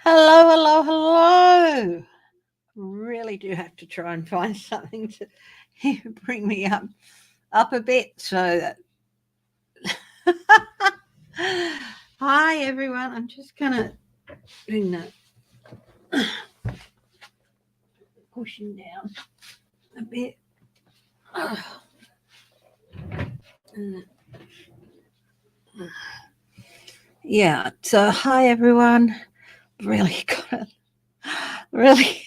Hello, hello, hello. Really do have to try and find something to bring me up a bit so that Hi everyone. I'm just gonna bring that pushing down a bit. Yeah. So hi everyone. Really got it. Really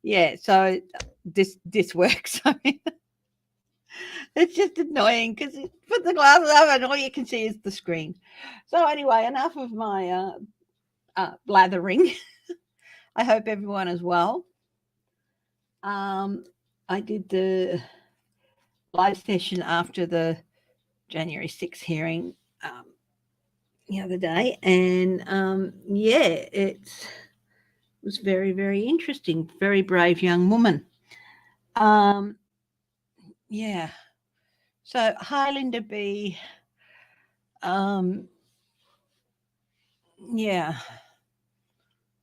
yeah, so this works. I mean it's just annoying because you put the glasses up and all you can see is the screen. So anyway, enough of my blathering. I hope everyone is well. I did the live session after the January 6th hearing the other day, and yeah, it was very, very interesting. Very brave young woman. Yeah. So hi, Linda B. Yeah.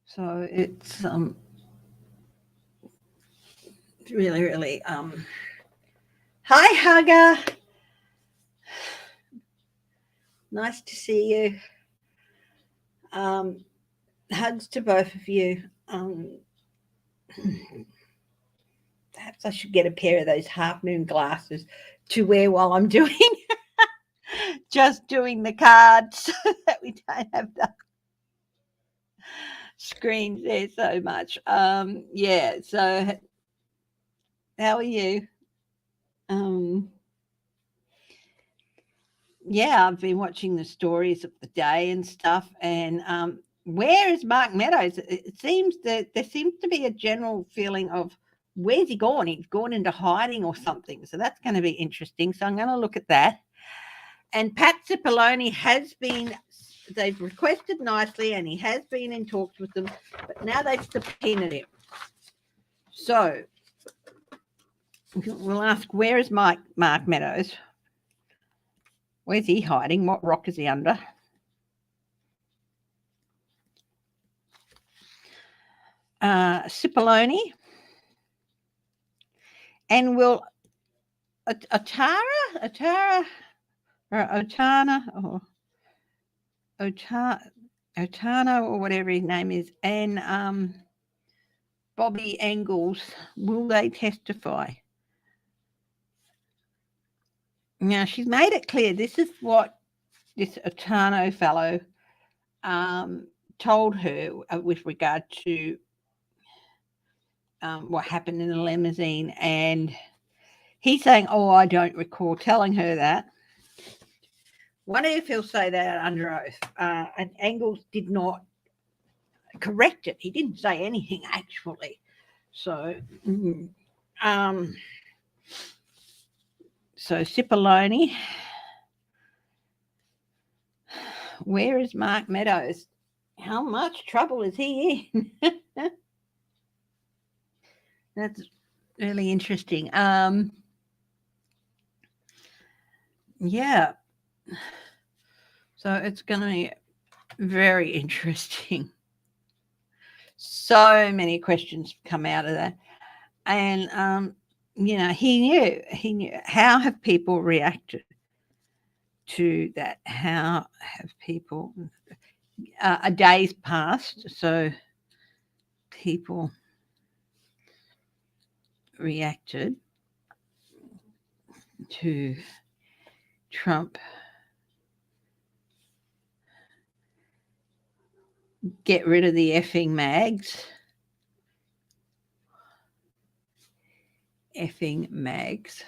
So it's really, really hi, Hugger. Nice to see you. Hugs to both of you. Perhaps I should get a pair of those half moon glasses to wear while I'm doing just doing the cards so that we don't have the screens there so much. Yeah, so how are you? Yeah, I've been watching the stories of the day and stuff, and where is Mark Meadows? It seems that there seems to be a general feeling of where's he gone? He's gone into hiding or something. So that's going to be interesting. So I'm going to look at that. And Pat Cipollone has been, they've requested nicely, and he has been in talks with them, but now they've subpoenaed him. So we'll ask, where is Mark Meadows? Where's he hiding? What rock is he under? Cipollone. And will Otana or Otana or whatever his name is, and Bobby Engels, will they testify? Now, she's made it clear this is what this Otano fellow told her with regard to what happened in the limousine, and he's saying, oh, I don't recall telling her that. Wonder if he'll say that under oath. And Engels did not correct it. He didn't say anything, actually. So, so Cipollone, where is Mark Meadows? How much trouble is he in? That's really interesting. Yeah. So it's going to be very interesting. So many questions come out of that. And, he knew. How have people reacted to that? How have people, a day's passed, so people reacted to Trump get rid of the effing mags. Effing mags.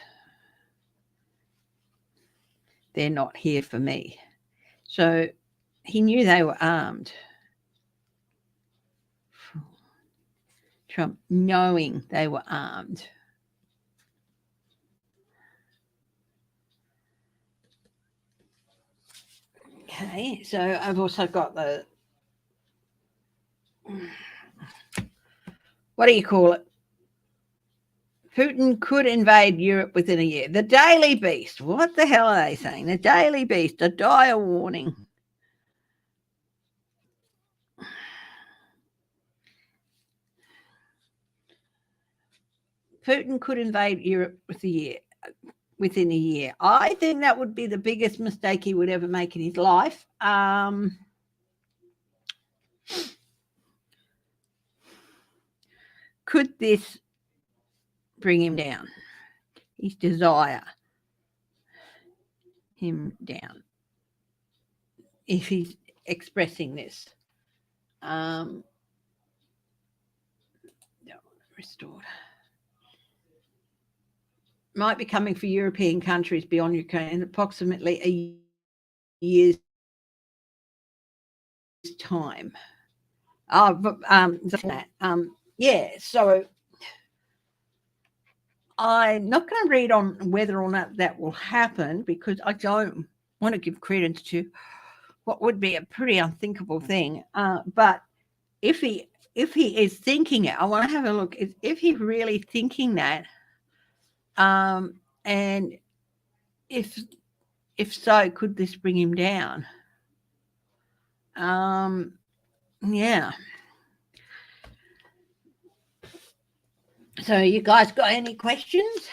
They're not here for me. So he knew they were armed. Trump knowing they were armed. Okay, so I've also got the, what do you call it? Putin could invade Europe within a year. The Daily Beast. What the hell are they saying? The Daily Beast, a dire warning. Putin could invade Europe within a year. I think that would be the biggest mistake he would ever make in his life. Could this bring him down? His desire him down if he's expressing this. Restored. Might be coming for European countries beyond Ukraine in approximately a year's time. Yeah, so I'm not going to read on whether or not that will happen because I don't want to give credence to what would be a pretty unthinkable thing. But if he is thinking it, I want to have a look. If he's really thinking that, and if so, could this bring him down? Yeah. So you guys got any questions?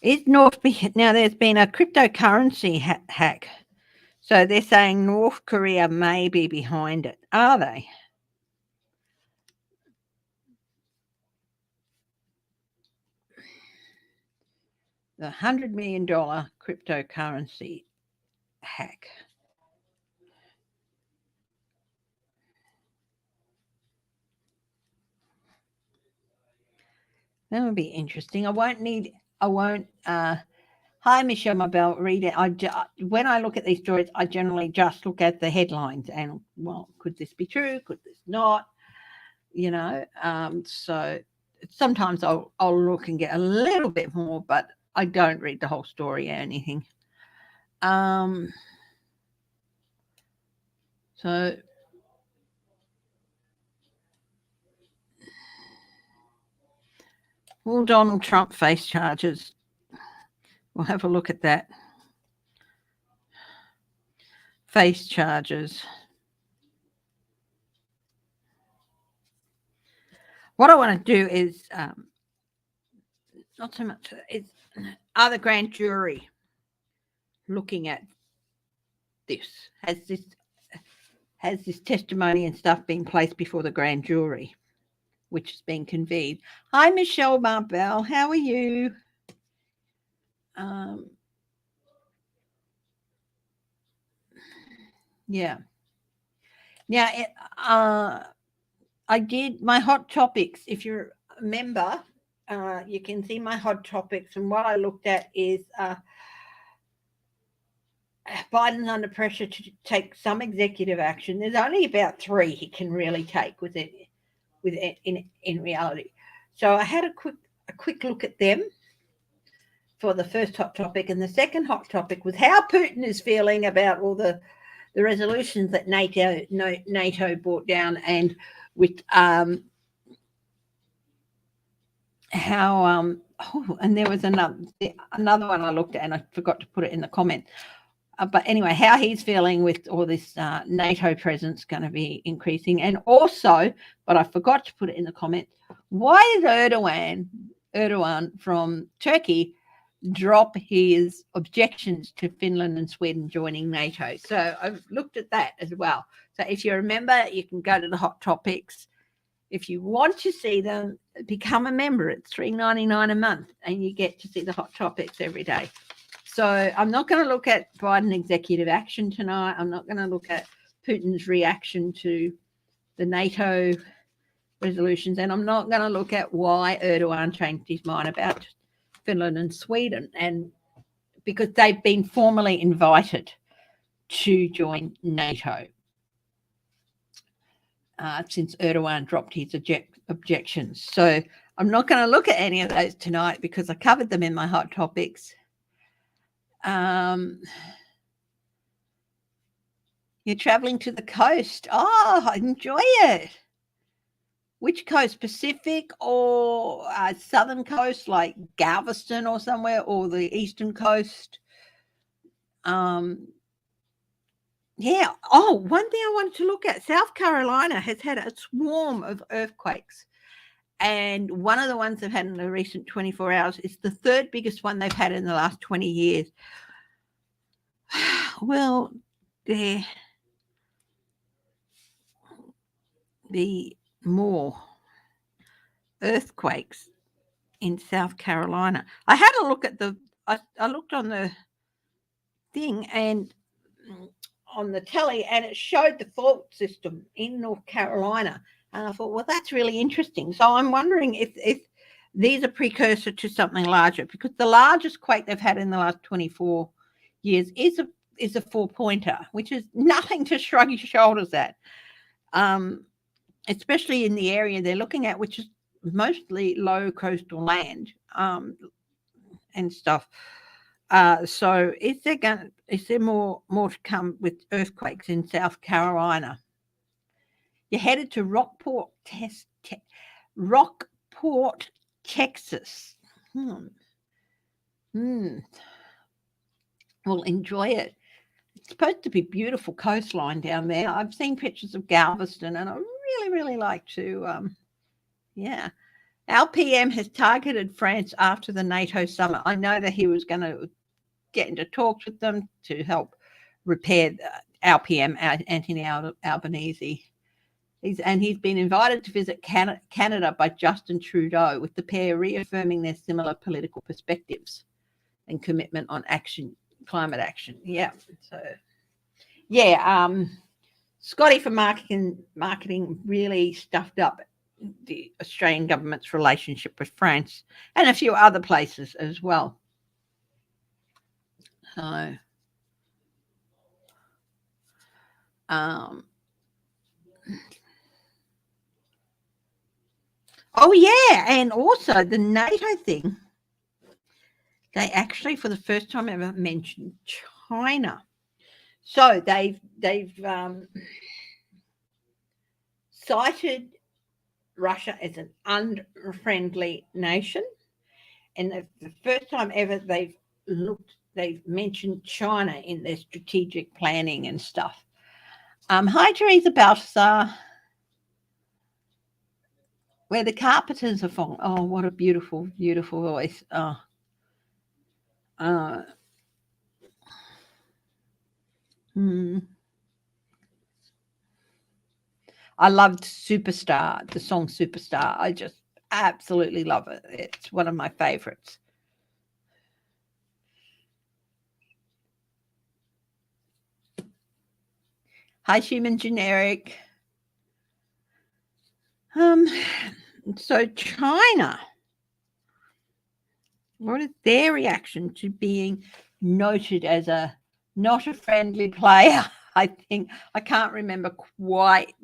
Is now there's been a cryptocurrency hack. So they're saying North Korea may be behind it. Are they? The $100 million cryptocurrency hack. That would be interesting. Hi, Michelle Mabel, read it. When I look at these stories, I generally just look at the headlines and, well, could this be true? Could this not? So sometimes I'll look and get a little bit more, but I don't read the whole story or anything. So will Donald Trump face charges? We'll have a look at that. Face charges. What I want to do is not so much. Are the grand jury looking at this? Has this testimony and stuff been placed before the grand jury, which has been convened? Hi, Michelle Marbell. How are you? Yeah. Now, I did my hot topics. If you're a member, you can see my hot topics. And what I looked at is Biden's under pressure to take some executive action. There's only about 3 he can really take with it in reality. So I had a quick look at them for the first hot topic, and the second hot topic was how Putin is feeling about all the resolutions that NATO brought down, and with how and there was another one I looked at and I forgot to put it in the comment. But anyway, how he's feeling with all this NATO presence going to be increasing. And also, but I forgot to put it in the comment, why did Erdogan from Turkey drop his objections to Finland and Sweden joining NATO? So I've looked at that as well. So if you remember, you can go to the hot topics. If you want to see them, become a member. It's $3.99 a month, and you get to see the hot topics every day. So I'm not going to look at Biden executive action tonight. I'm not going to look at Putin's reaction to the NATO resolutions, and I'm not going to look at why Erdogan changed his mind about Finland and Sweden, and because they've been formally invited to join NATO since Erdogan dropped his objections. So I'm not going to look at any of those tonight because I covered them in my hot topics. You're traveling to the coast. Oh, enjoy it. Which coast? Pacific or southern coast like Galveston or somewhere, or the eastern coast? Yeah. Oh, one thing I wanted to look at, South Carolina has had a swarm of earthquakes. And one of the ones they've had in the recent 24 hours is the third biggest one they've had in the last 20 years. Will there be more earthquakes in South Carolina? I had a look at I looked on the thing and on the telly, and it showed the fault system in North Carolina. And I thought, well, that's really interesting. So I'm wondering if these are precursor to something larger, because the largest quake they've had in the last 24 years is a 4-pointer, which is nothing to shrug your shoulders at, especially in the area they're looking at, which is mostly low coastal land and stuff. So is there more to come with earthquakes in South Carolina? You're headed to Rockport, Texas. Well, enjoy it. It's supposed to be beautiful coastline down there. I've seen pictures of Galveston, and I really, really like to. Yeah. Our PM has targeted France after the NATO summit. I know that he was going to get into talks with them to help repair our PM, Anthony Albanese. He's been invited to visit Canada by Justin Trudeau, with the pair reaffirming their similar political perspectives and commitment on climate action. Yeah. So, yeah, Scotty from marketing really stuffed up the Australian government's relationship with France and a few other places as well. So, oh yeah, and also the NATO thing. They actually, for the first time ever, mentioned China. So they've cited Russia as an unfriendly nation, and the first time ever they've mentioned China in their strategic planning and stuff. Hi, Teresa Balthasar. Where the Carpenters are from. Oh, what a beautiful, beautiful voice. I loved Superstar, the song Superstar. I just absolutely love it. It's one of my favorites. Hi, Human Generic. So China, what is their reaction to being noted as not a friendly player? I think I can't remember quite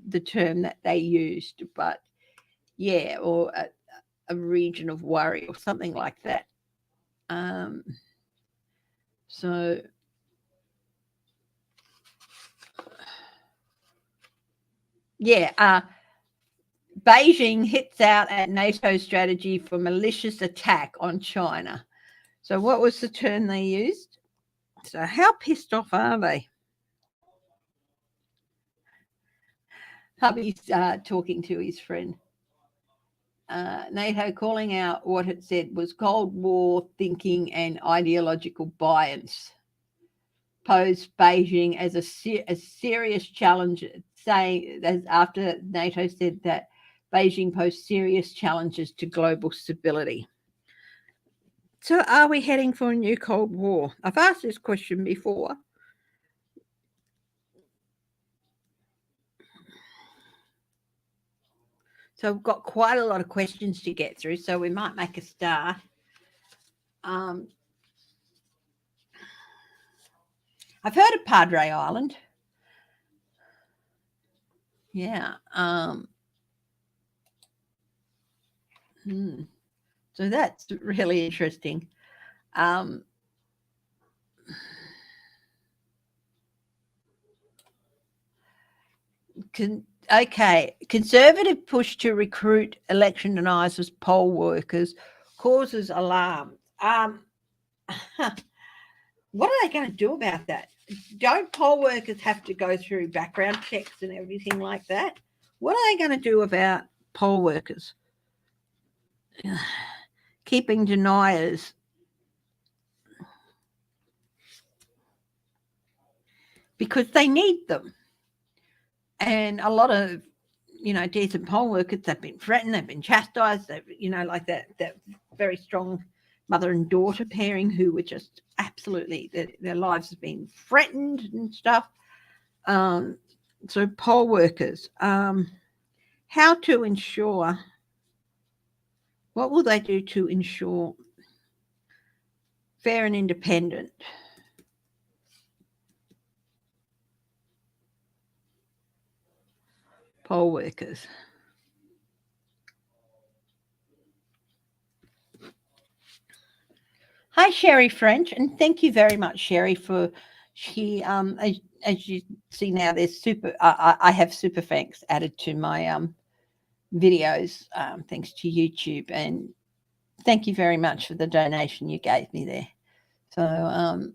the term that they used, but yeah, or a region of worry or something like that. So yeah, Beijing hits out at NATO strategy for malicious attack on China. So what was the term they used? So how pissed off are they? Hubby's talking to his friend. NATO calling out what it said was Cold War thinking and ideological bias posed Beijing as a serious challenge, saying as after NATO said that Beijing posed serious challenges to global stability. So are we heading for a new Cold War? I've asked this question before. So we've got quite a lot of questions to get through, so we might make a start. I've heard of Padre Island. Yeah. So that's really interesting. Okay, Conservative push to recruit election deniers as poll workers causes alarm. what are they going to do about that? Don't poll workers have to go through background checks and everything like that? What are they going to do about poll workers? Keeping deniers because they need them. And a lot of, decent poll workers, they've been threatened, they've been chastised, they've, like that very strong mother and daughter pairing who were just absolutely, their lives have been threatened and stuff. So poll workers, how to ensure, what will they do to ensure fair and independent poll workers? Hi, Sherry French, and thank you very much, Sherry, for as you see now, there's I have super thanks added to my videos, thanks to YouTube, and thank you very much for the donation you gave me there. So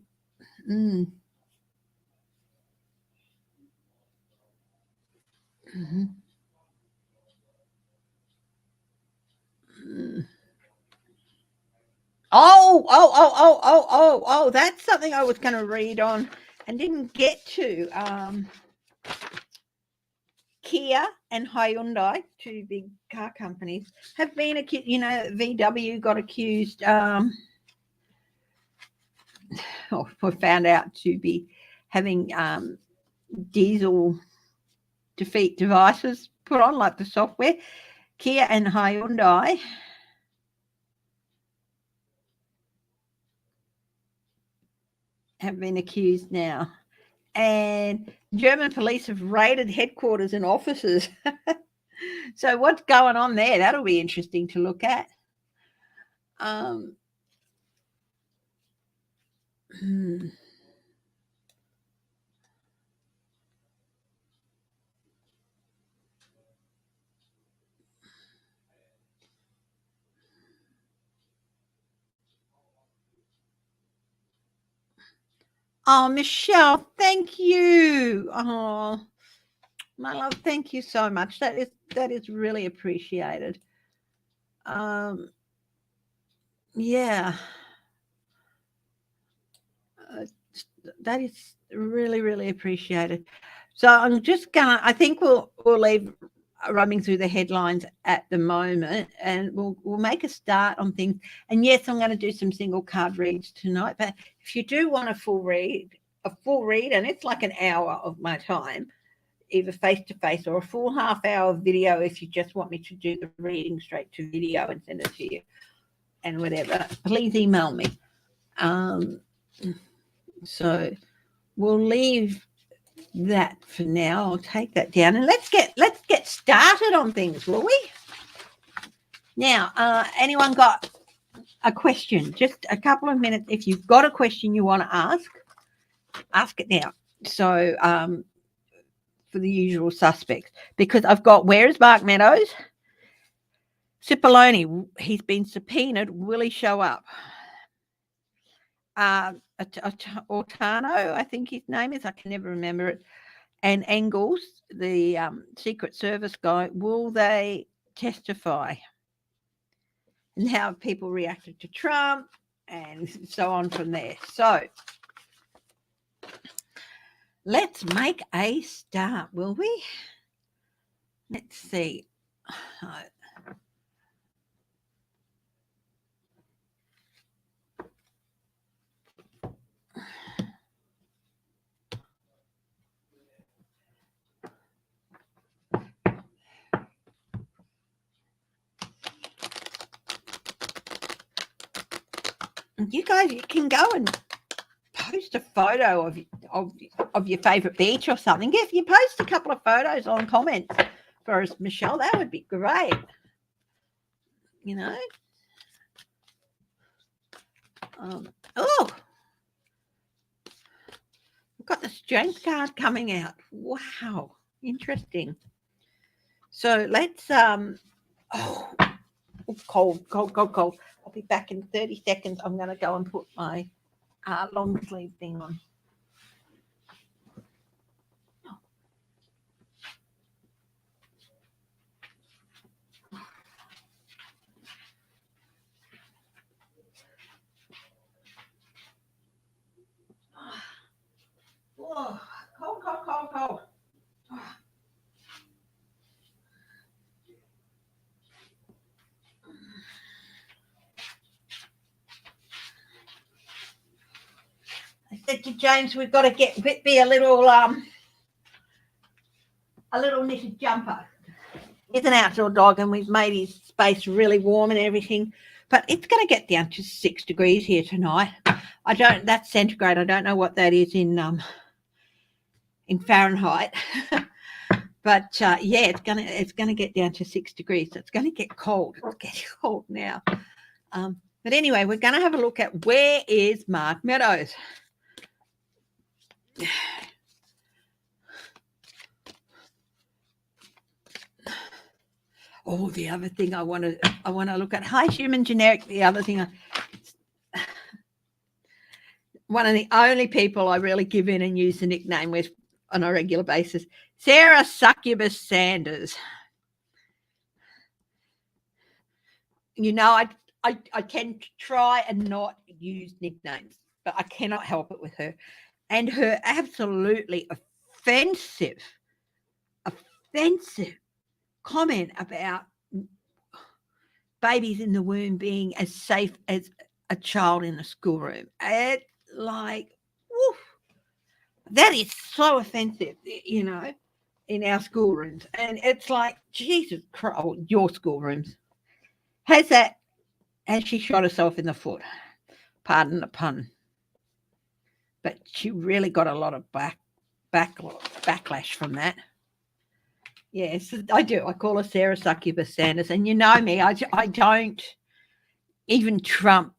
Oh, that's something I was going to read on and didn't get to. Kia and Hyundai, two big car companies, have been accused. VW got accused, or found out to be having diesel defeat devices put on, like the software. Kia and Hyundai have been accused now. And German police have raided headquarters and offices. So what's going on there? That'll be interesting to look at. Oh, Michelle, thank you. Oh, my love, thank you so much. That is really appreciated. Yeah. That is really, really appreciated. So I'm just I think we'll leave roaming through the headlines at the moment, and we'll make a start on things. And yes, I'm going to do some single card reads tonight, but if you do want a full read, and it's like an hour of my time, either face-to-face or a full half-hour video if you just want me to do the reading straight to video and send it to you and whatever, please email me. So we'll leave that for now. I'll take that down, and let's get started on things, will we? Now, anyone got a question? Just a couple of minutes. If you've got a question you want to ask it now. So for the usual suspects, because I've got, where is Mark Meadows? Cipollone, he's been subpoenaed. Will he show up? Ortano, I think his name is. I can never remember it. And Engels, the Secret Service guy, will they testify? And how have people reacted to Trump and so on from there. So let's make a start, will we? Let's see. You guys, you can go and post a photo of your favorite beach or something. If you post a couple of photos on comments for us, Michelle, that would be great. Oh, we've got the strength card coming out. Wow, interesting. So let's cold. I'll be back in 30 seconds. I'm going to go and put my long sleeve thing on. Oh, cold, cold, cold, cold. I said to James, we've got to get Whitby a little knitted jumper. He's an outdoor dog, and we've made his space really warm and everything. But it's going to get down to 6 degrees here tonight. That's centigrade. I don't know what that is in Fahrenheit. But yeah, it's gonna get down to 6 degrees. So it's going to get cold. It's getting cold now. But anyway, we're going to have a look at where is Mark Meadows. Oh, the other thing I want to look at. Hi, Human Generic. The other thing, one of the only people I really give in and use the nickname with on a regular basis, Sarah Succubus Sanders. You know, I tend to try and not use nicknames, but I cannot help it with her. And her absolutely offensive comment about babies in the womb being as safe as a child in a schoolroom. It's like, woof, that is so offensive, you know, in our schoolrooms. And it's like, Jesus Christ, oh, your schoolrooms. Has she shot herself in the foot? Pardon the pun. But she really got a lot of backlash from that. Yes, I do. I call her Sarah Succubus Sanders. And you know me, I don't even Trump.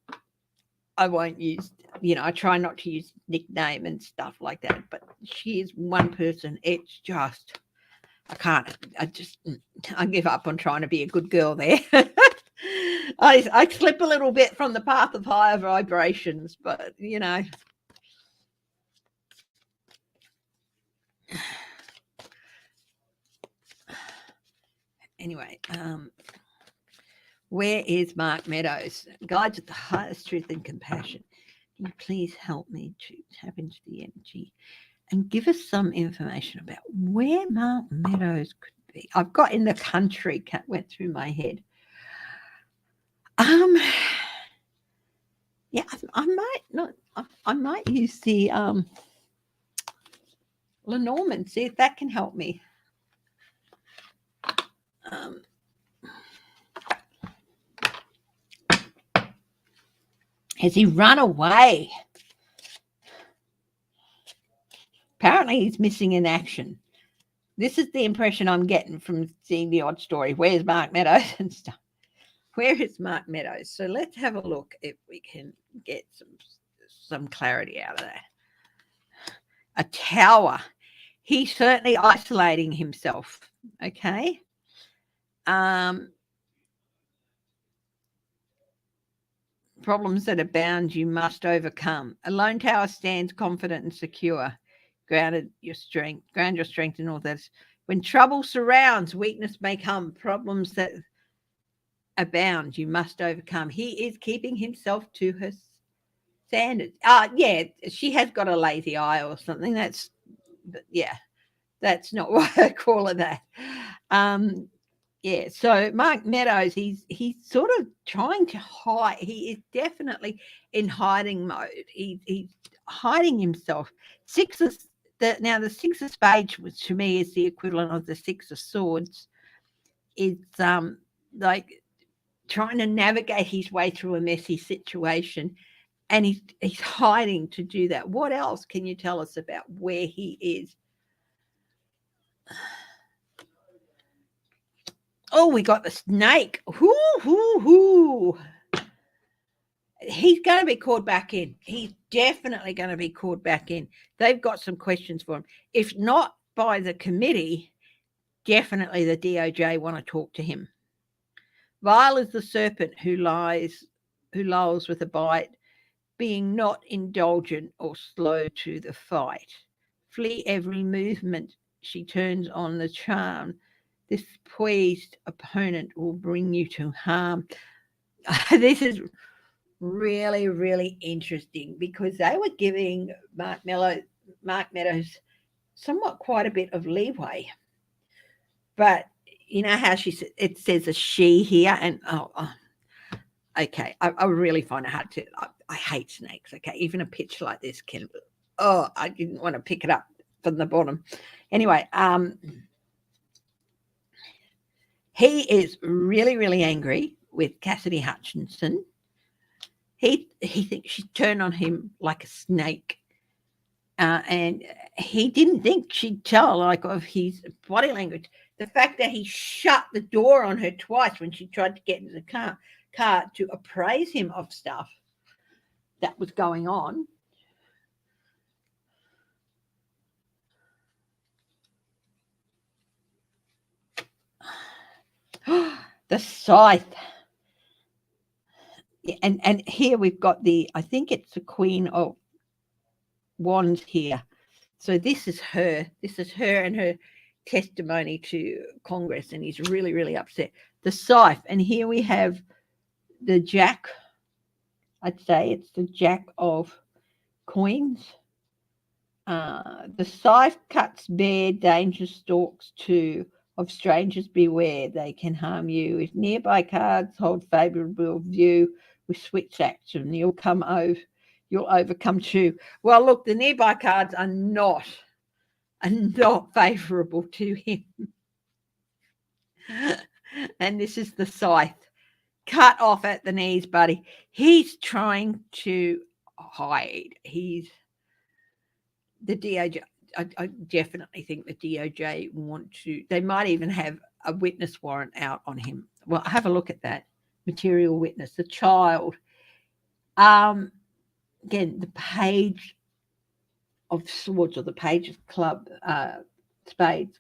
I won't use, you know, I try not to use nickname and stuff like that. But she is one person. It's just, I give up on trying to be a good girl there. I slip a little bit from the path of higher vibrations, but, you know. Anyway, where is Mark Meadows? Guide to the highest truth and compassion. Can you please help me to tap into the energy and give us some information about where Mark Meadows could be? I've got in the country, went through my head. Yeah, I might use the Lenormand, see if that can help me. Has he run away? Apparently he's missing in action. This is the impression I'm getting from seeing the odd story. Where's Mark Meadows and stuff? Where is Mark Meadows? So let's have a look if we can get some clarity out of that. A tower. He's certainly isolating himself. Okay. Problems that abound you must overcome. A lone tower stands confident and secure. Ground your strength in all that. When trouble surrounds, weakness may come. Problems that abound you must overcome. He is keeping himself to her standards. Yeah, she has got a lazy eye or something. That's not what I call it that. Yeah, so Mark Meadows, he's sort of trying to hide. He is definitely in hiding mode. He's hiding himself. The Six of Spades, which to me is the equivalent of the Six of Swords, is like trying to navigate his way through a messy situation, and he's hiding to do that. What else can you tell us about where he is? Oh, we got the snake. Hoo. He's going to be called back in. He's definitely going to be called back in. They've got some questions for him. If not by the committee, definitely the DOJ want to talk to him. Vile is the serpent who lulls with a bite, being not indulgent or slow to the fight. Flee every movement she turns on the charm. This poised opponent will bring you to harm. This is really, really interesting because they were giving Mark Meadows somewhat quite a bit of leeway. But you know how it says a she here, and okay, I really find it hard to. I hate snakes. Okay, even a picture like this can. Oh, I didn't want to pick it up from the bottom. Anyway, he is really, really angry with Cassidy Hutchinson. He thinks she turned on him like a snake, and he didn't think she'd tell, like, of his body language. The fact that he shut the door on her twice when she tried to get into the car to appraise him of stuff that was going on. The scythe. And here we've got I think it's the Queen of Wands here. So this is her and her testimony to Congress, and he's really, really upset. The scythe, and here we have the Jack. I'd say it's the Jack of Coins. The scythe cuts bare, danger stalks too. Of strangers beware, they can harm you. If nearby cards hold favourable view with switch action, you'll overcome too. Well, look, the nearby cards are not favourable to him. And this is the scythe. Cut off at the knees, buddy. He's trying to hide. He's the DOJ. I definitely think the DOJ they might even have a witness warrant out on him. Well, have a look at that. Material witness, the child. Again, the page of swords, or the page of spades,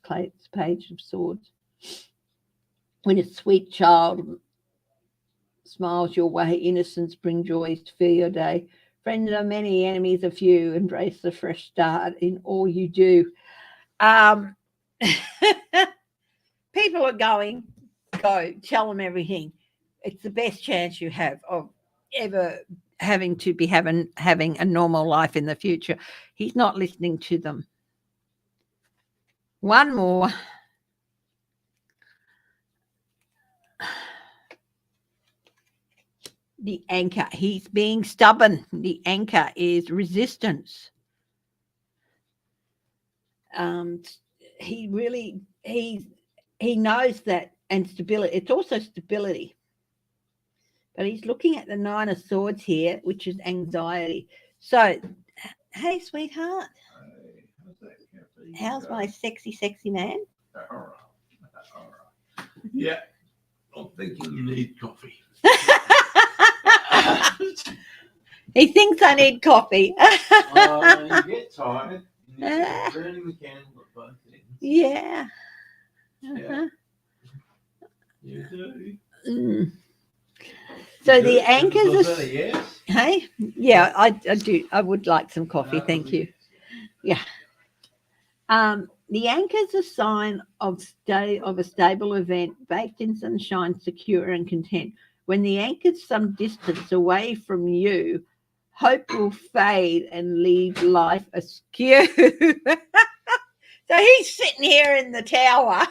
page of swords. When a sweet child smiles your way, innocence bring joys to fill your day. Friends are many, enemies are few. Embrace the fresh start in all you do. People are go. Tell them everything. It's the best chance you have of ever having a normal life in the future. He's not listening to them. One more. The anchor. He's being stubborn. The anchor is resistance. He knows that, and stability. It's also stability. But he's looking at the Nine of Swords here, which is anxiety. So, hey, sweetheart. Hey, how's my sexy, sexy man? All right. Yeah, I'm thinking you need coffee. He thinks I need coffee. You get tired. You need burning the candle at both ends. Yeah. Yeah. You do. So the anchors are. Yes. Hey, yeah, I do. I would like some coffee. Thank you. Yeah. The anchor's a sign of a stable event, baked in sunshine, secure and content. When the anchor's some distance away from you, hope will fade and leave life askew. So he's sitting here in the tower.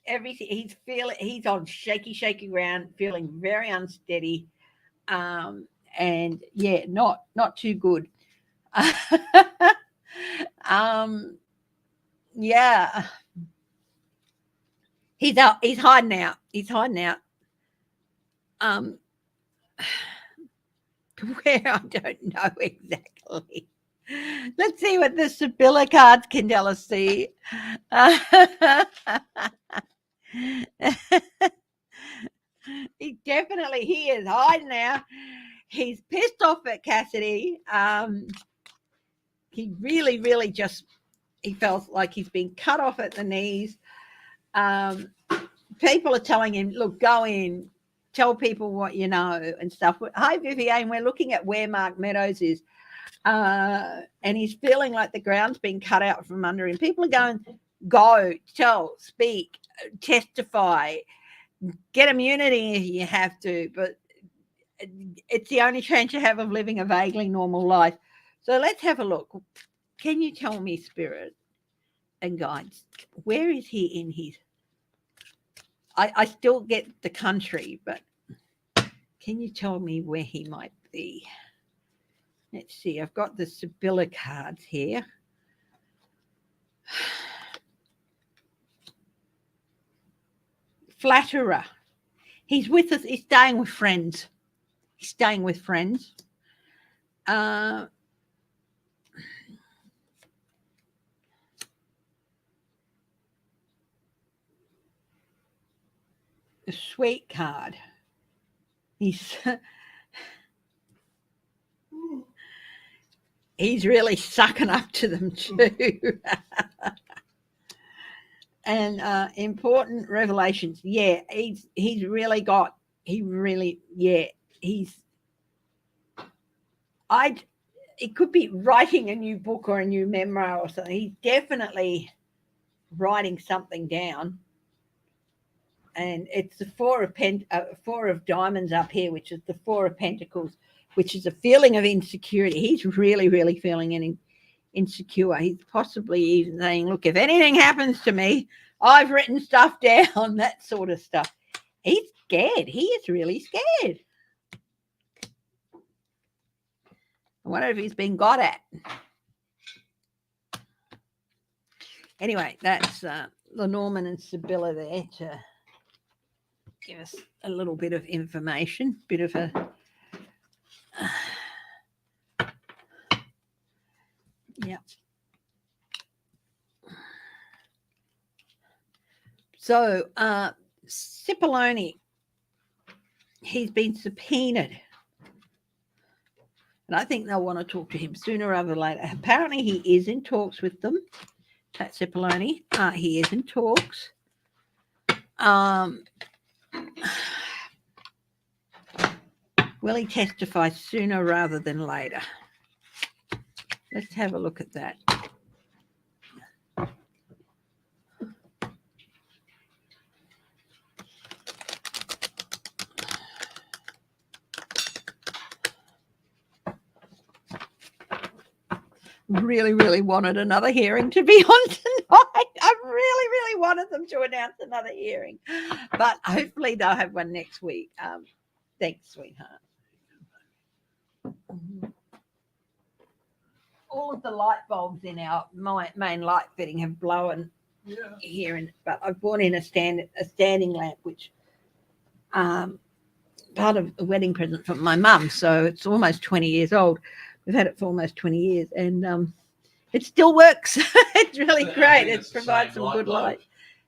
Everything he's on shaky ground, feeling very unsteady, and yeah, not too good. Yeah, he's hiding out. Where I don't know exactly. Let's see what the Sibylla cards can tell us. See. He is hiding now. He's pissed off at Cassidy. He really, really he felt like he's been cut off at the knees. People are telling him, look, go in, tell people what you know and stuff. Hi, Viviane. We're looking at where Mark Meadows is. And he's feeling like the ground's been cut out from under him. People are going, go, tell, speak, testify, get immunity if you have to, but it's the only chance you have of living a vaguely normal life. So let's have a look. Can you tell me, Spirit and guides, where is he in his... I still get the country, but can you tell me where he might be? Let's see. I've got the Sibylla cards here. Flatterer. He's with us. He's staying with friends. He's staying with friends. The sweet card. He's really sucking up to them too. And important revelations. Yeah, he's really got. He really, yeah. It could be writing a new book or a new memoir or something. He's definitely writing something down. And it's the four of diamonds up here, which is the Four of Pentacles, which is a feeling of insecurity. He's really, really feeling insecure. He's possibly even saying, look, if anything happens to me, I've written stuff down, that sort of stuff. He's scared. He is really scared. I wonder if he's been got at. Anyway, that's Lenormand and Sibylla there to give us a little bit of information, bit of a... yeah. So, Cipollone, he's been subpoenaed. And I think they'll want to talk to him sooner rather than later. Apparently, he is in talks with them. That's Cipollone. He is in talks. Will he testify sooner rather than later? Let's have a look at that. Really, really wanted another hearing to be on tonight. I really, really wanted them to announce another hearing. But hopefully they'll have one next week. Thanks, sweetheart. All of the light bulbs in our main light fitting have blown here, but I've brought in a standing lamp, which part of a wedding present from my mum. So it's almost 20 years old. We've had it for almost 20 years, and it still works. It's really great. It provides some good light.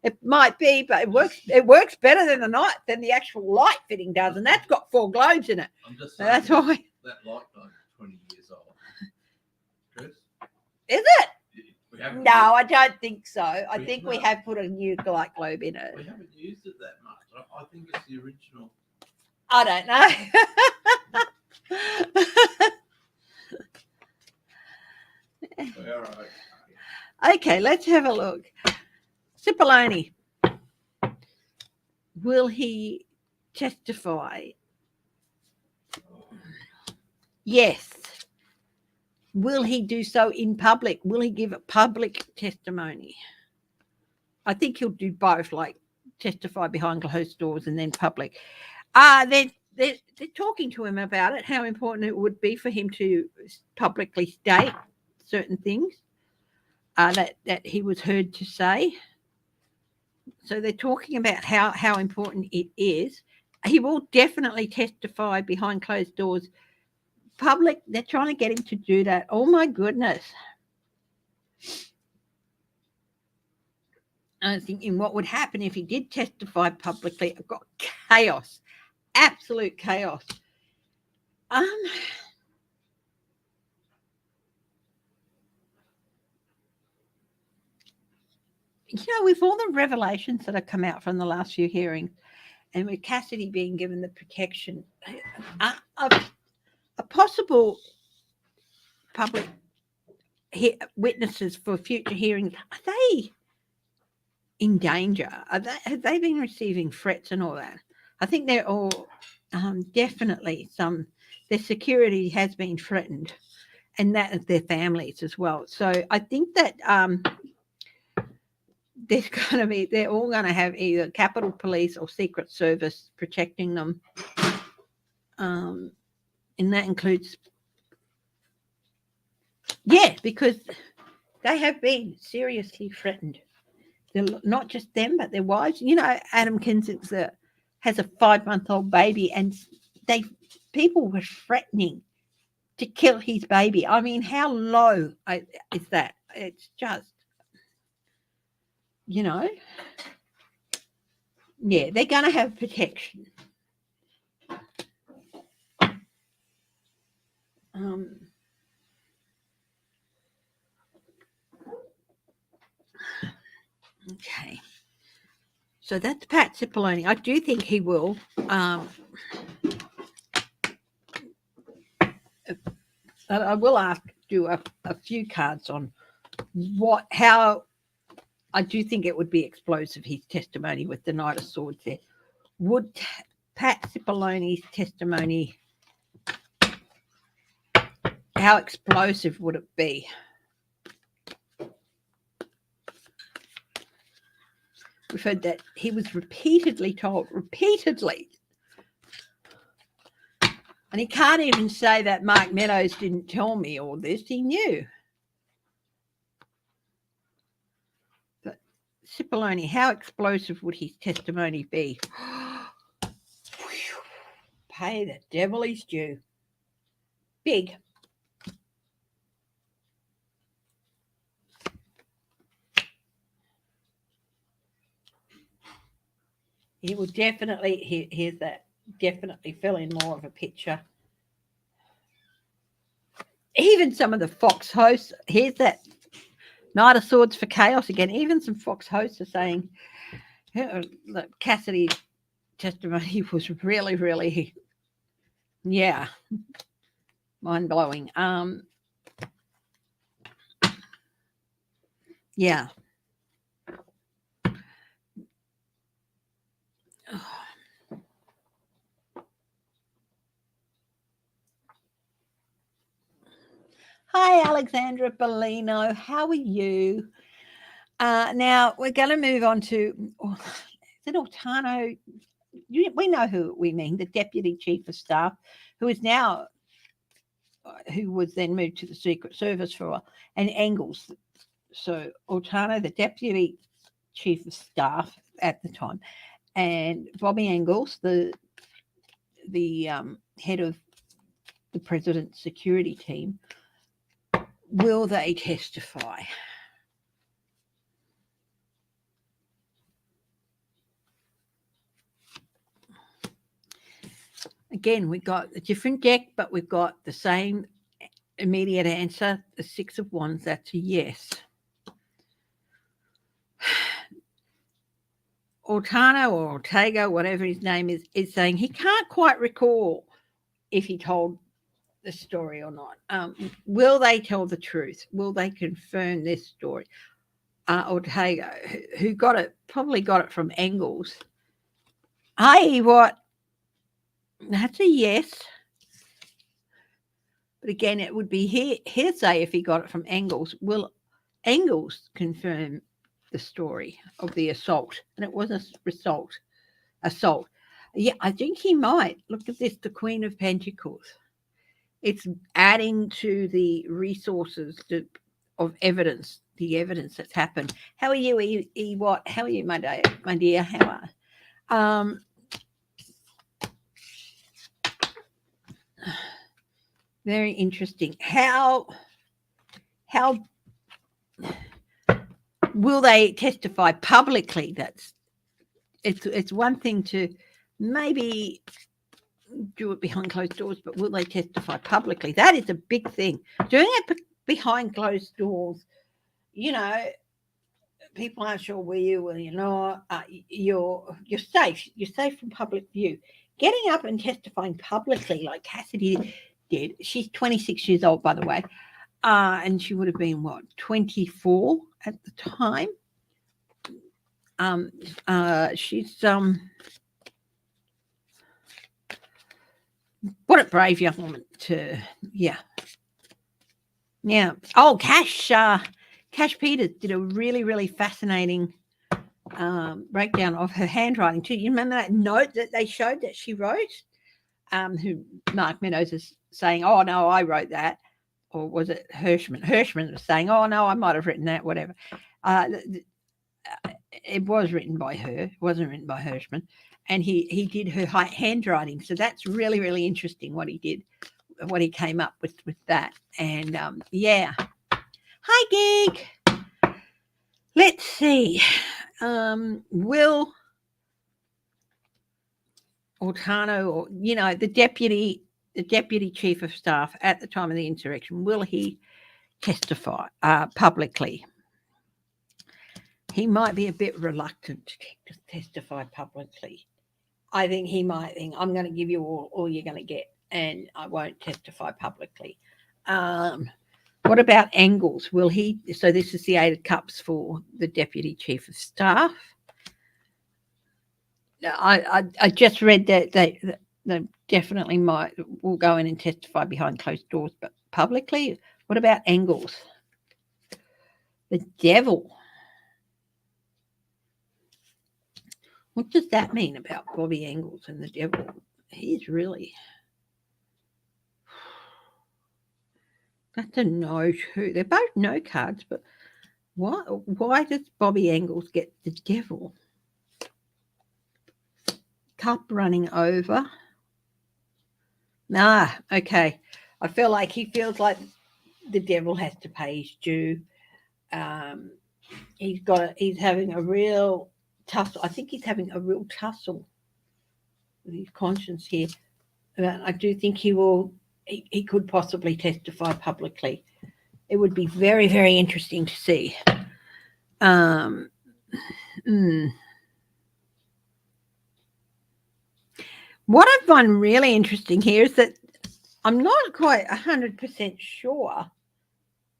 It might be, but it works. It works better than the actual light fitting does, and that's got 4 globes in it. I'm just So saying that's why. that light bulb is 20 years old. Chris? Is it? No, I don't think so. I think we have put a new light globe in it. We haven't used it that much. I think it's the original. I don't know. All right. Okay, let's have a look. Cipollone, will he testify? Yes. Will he do so in public? Will he give a public testimony? I think he'll do both, like testify behind closed doors and then public. They're talking to him about it, how important it would be for him to publicly state certain things that he was heard to say. So they're talking about how important it is. He will definitely testify behind closed doors. Public, they're trying to get him to do that. Oh, my goodness. I was thinking what would happen if he did testify publicly. I've got chaos, absolute chaos. With all the revelations that have come out from the last few hearings, and with Cassidy being given the protection, a possible public witnesses for future hearings, are they in danger? Have they been receiving threats and all that? I think they're all definitely their security has been threatened, and that of their families as well. So I think that there's going to be, they're all going to have either Capitol Police or Secret Service protecting them. And that includes, because they have been seriously threatened. They're not just them, but their wives. You know, Adam Kinzick has a 5-month-old baby, and people were threatening to kill his baby. I mean, how low is that? It's just, you know, they're going to have protection. Okay. So that's Pat Cipollone. I do think he will. I will do a few cards on how I do think it would be explosive, his testimony with the Knight of Swords there. Would Pat Cipollone's testimony, how explosive would it be? We've heard that he was repeatedly told, and he can't even say that Mark Meadows didn't tell me all this. He knew. But Cipollone, how explosive would his testimony be? Pay the devil his due. Big. He will definitely, here's that, definitely fill in more of a picture. Even some of the Fox hosts, here's that Knight of Swords for chaos again. Even some Fox hosts are saying that Cassidy's testimony was really, really, mind-blowing. Yeah. Hi, Alexandra Bellino. How are you? Now, we're going to move on to, is it Altano? We know who we mean, the Deputy Chief of Staff, who was then moved to the Secret Service for a while, and Engels. So Altano, the Deputy Chief of Staff at the time, and Bobby Engels, the head of the President's security team. Will they testify? Again, we've got a different deck, but we've got the same immediate answer, the 6 of Wands. That's a yes. Altano or Ortega, whatever his name is saying he can't quite recall if he told the story or not. Will they tell the truth? Will they confirm this story? Ortega, who probably got it from Engels. Hey, what? That's a yes. But again, it would be hearsay if he got it from Engels. Will Engels confirm the story of the assault? And it was an assault. Yeah, I think he might. Look at this, the Queen of Pentacles. It's adding to the resources of evidence, the evidence that's happened. How are you, what? How are you, my dear? How are? Very interesting. How will they testify publicly? It's one thing to maybe do it behind closed doors, but will they testify publicly? That is a big thing. Doing it behind closed doors, people aren't sure where you will, you're safe. You're safe from public view. Getting up and testifying publicly, like Cassidy did. She's 26 years old, by the way, and she would have been 24 at the time. She's what a brave young woman to, yeah. Oh, Cash Peters did a really, really fascinating breakdown of her handwriting too. You remember that note that they showed that she wrote? Who Mark Meadows is saying, "Oh no, I wrote that," or was it Hirschman? Hirschman was saying, "Oh no, I might have written that." Whatever. It was written by her. It wasn't written by Hirschman, and he did her handwriting. So that's really, really interesting what he did, what he came up with that. And yeah. Hi, Geek. Let's see. Will Ortano, or the deputy chief of staff at the time of the insurrection, will he testify publicly? He might be a bit reluctant to testify publicly. I think he might think, I'm going to give you all you're going to get, and I won't testify publicly. What about Engels? Will he? So this is the 8 of Cups for the Deputy Chief of Staff. I just read that they definitely will go in and testify behind closed doors, but publicly. What about Engels? The devil. What does that mean about Bobby Engels and the devil? He's really... That's a no too. They're both no cards, but why does Bobby Engels get the devil? Cup running over. Okay. I feel like he feels like the devil has to pay his due. He's having a real tussle. I think he's having a real tussle with his conscience here. I do think he will. He could possibly testify publicly. It would be very, very interesting to see. What I find really interesting here is that I'm not quite 100% sure,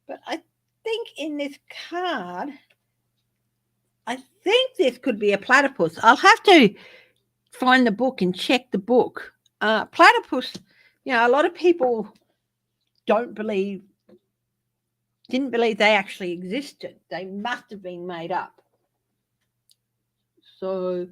but I think in this card, I think this could be a platypus. I'll have to find the book and check the book. Platypus, a lot of people didn't believe they actually existed. They must have been made up. So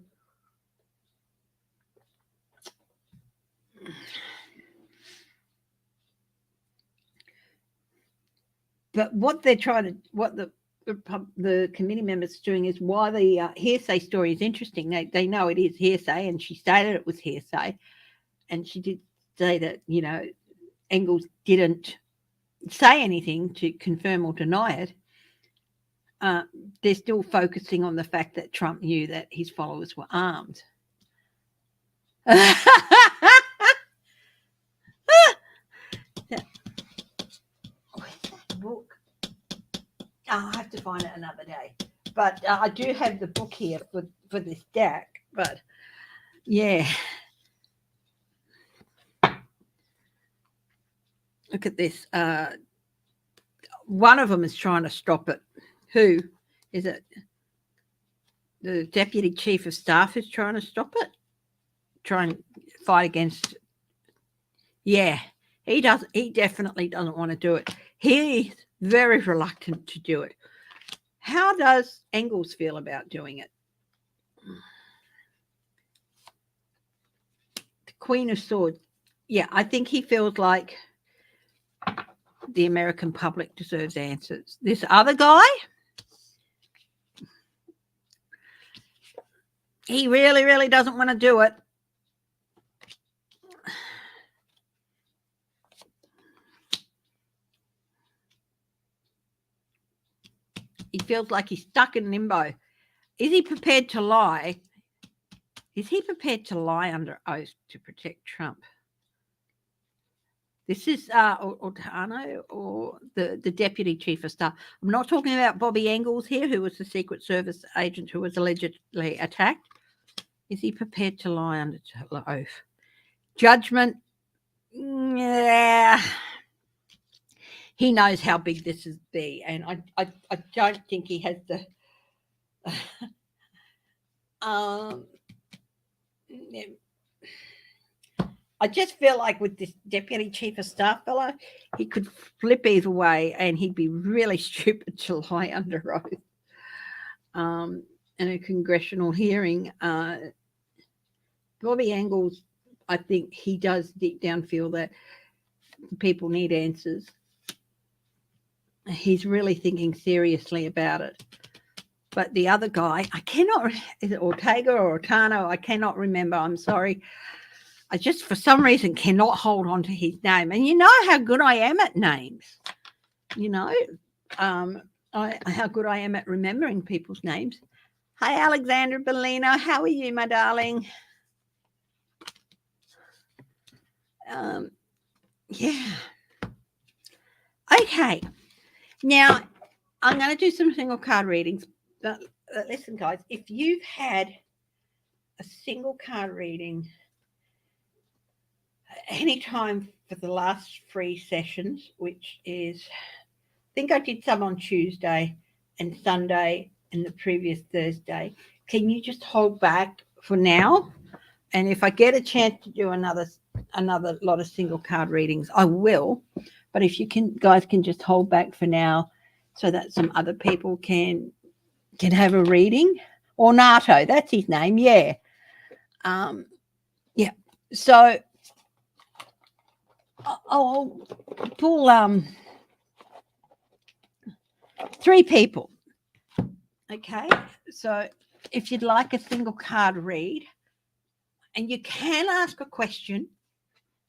but what they're trying to, what the committee members are doing is why the hearsay story is interesting. They know it is hearsay, and she stated it was hearsay, and she did say that Engels didn't say anything to confirm or deny it. They're still focusing on the fact that Trump knew that his followers were armed. Where's that book? I'll have to find it another day. But I do have the book here for this deck. But yeah. Look at this. One of them is trying to stop it. Who is it? The deputy chief of staff is trying to stop it. Try and fight against. Yeah, he does. He definitely doesn't want to do it. He's very reluctant to do it. How does Engels feel about doing it? The Queen of Swords. Yeah, I think he feels like the American public deserves answers. This other guy, he really, really doesn't want to do it. He feels like he's stuck in limbo. Is he prepared to lie? Is he prepared to lie under oath to protect Trump? This is Ortano, or the deputy chief of staff. I'm not talking about Bobby Engels here, who was the Secret Service agent who was allegedly attacked. Is he prepared to lie under oath? Judgment, yeah. He knows how big this is be, and I don't think he has the yeah. I just feel like with this deputy chief of staff fellow, he could flip either way, and he'd be really stupid to lie under oath in a congressional hearing. Bobby Engels, I think he does deep down feel that people need answers. He's really thinking seriously about it. But the other guy, I cannot, is it Ortega or Ortano? I cannot remember. I'm sorry. I just, for some reason, cannot hold on to his name. And you know how good I am at names. You know, how good I am at remembering people's names. Hi, Alexandra Bellino. How are you, my darling? Yeah. Okay. Now, I'm going to do some single card readings. But listen, guys, if you've had a single card reading anytime for the last 3 sessions, which is, I think I did some on Tuesday and Sunday and the previous Thursday, can you just hold back for now? And if I get a chance to do another lot of single card readings, I will. But if you guys can just hold back for now so that some other people can have a reading. Ornato, that's his name, yeah. Yeah. So I'll pull 3 people. Okay. So if you'd like a single card read, and you can ask a question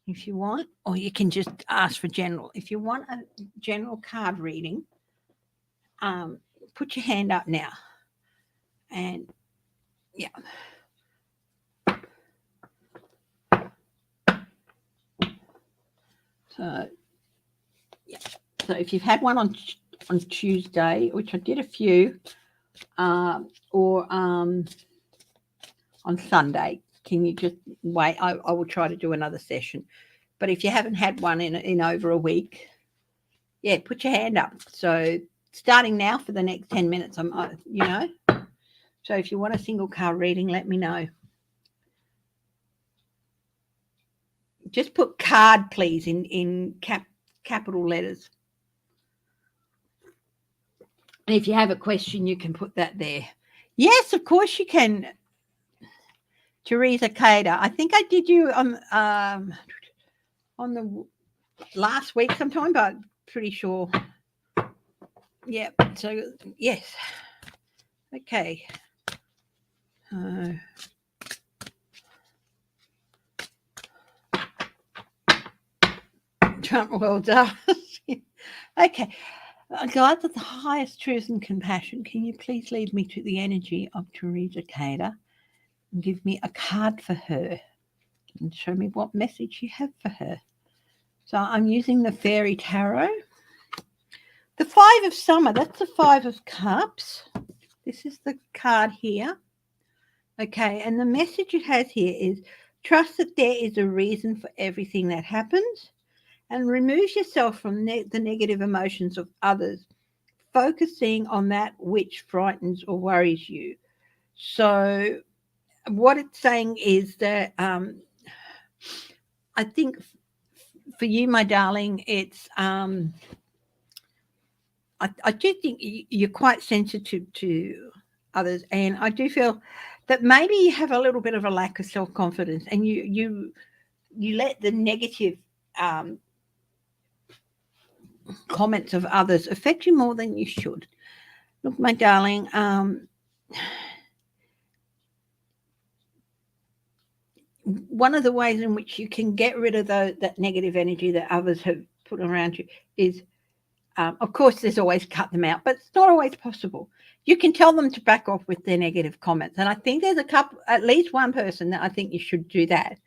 if you want, or you can just ask for general. If you want a general card reading, put your hand up now. And yeah. So yeah. So if you've had one on Tuesday, which I did a few, or on Sunday, can you just wait? I will try to do another session. But if you haven't had one in over a week, yeah, put your hand up. So starting now for the next 10 minutes, you know. So if you want a single card reading, let me know. Just put card, please, in capital letters. And if you have a question, you can put that there. Yes, of course you can. Teresa Cader. I think I did you on the last week sometime, but I'm pretty sure. Yeah. So yes. Okay. Trump, well done. Okay. God of the highest truth and compassion, can you please lead me to the energy of Teresa Cader and give me a card for her and show me what message you have for her? So I'm using the Fairy Tarot. The 5 of Summer, that's the 5 of Cups. This is the card here. Okay, and the message it has here is trust that there is a reason for everything that happens, and remove yourself from the negative emotions of others, focusing on that which frightens or worries you. So what it's saying is that I think for you, my darling, it's I do think you're quite sensitive to others, and I do feel that maybe you have a little bit of a lack of self-confidence, and you let the negative comments of others affect you more than you should. Look, my darling, one of the ways in which you can get rid of that negative energy that others have put around you is, of course, there's always cut them out, but it's not always possible. You can tell them to back off with their negative comments. And I think there's at least one person that I think you should do that.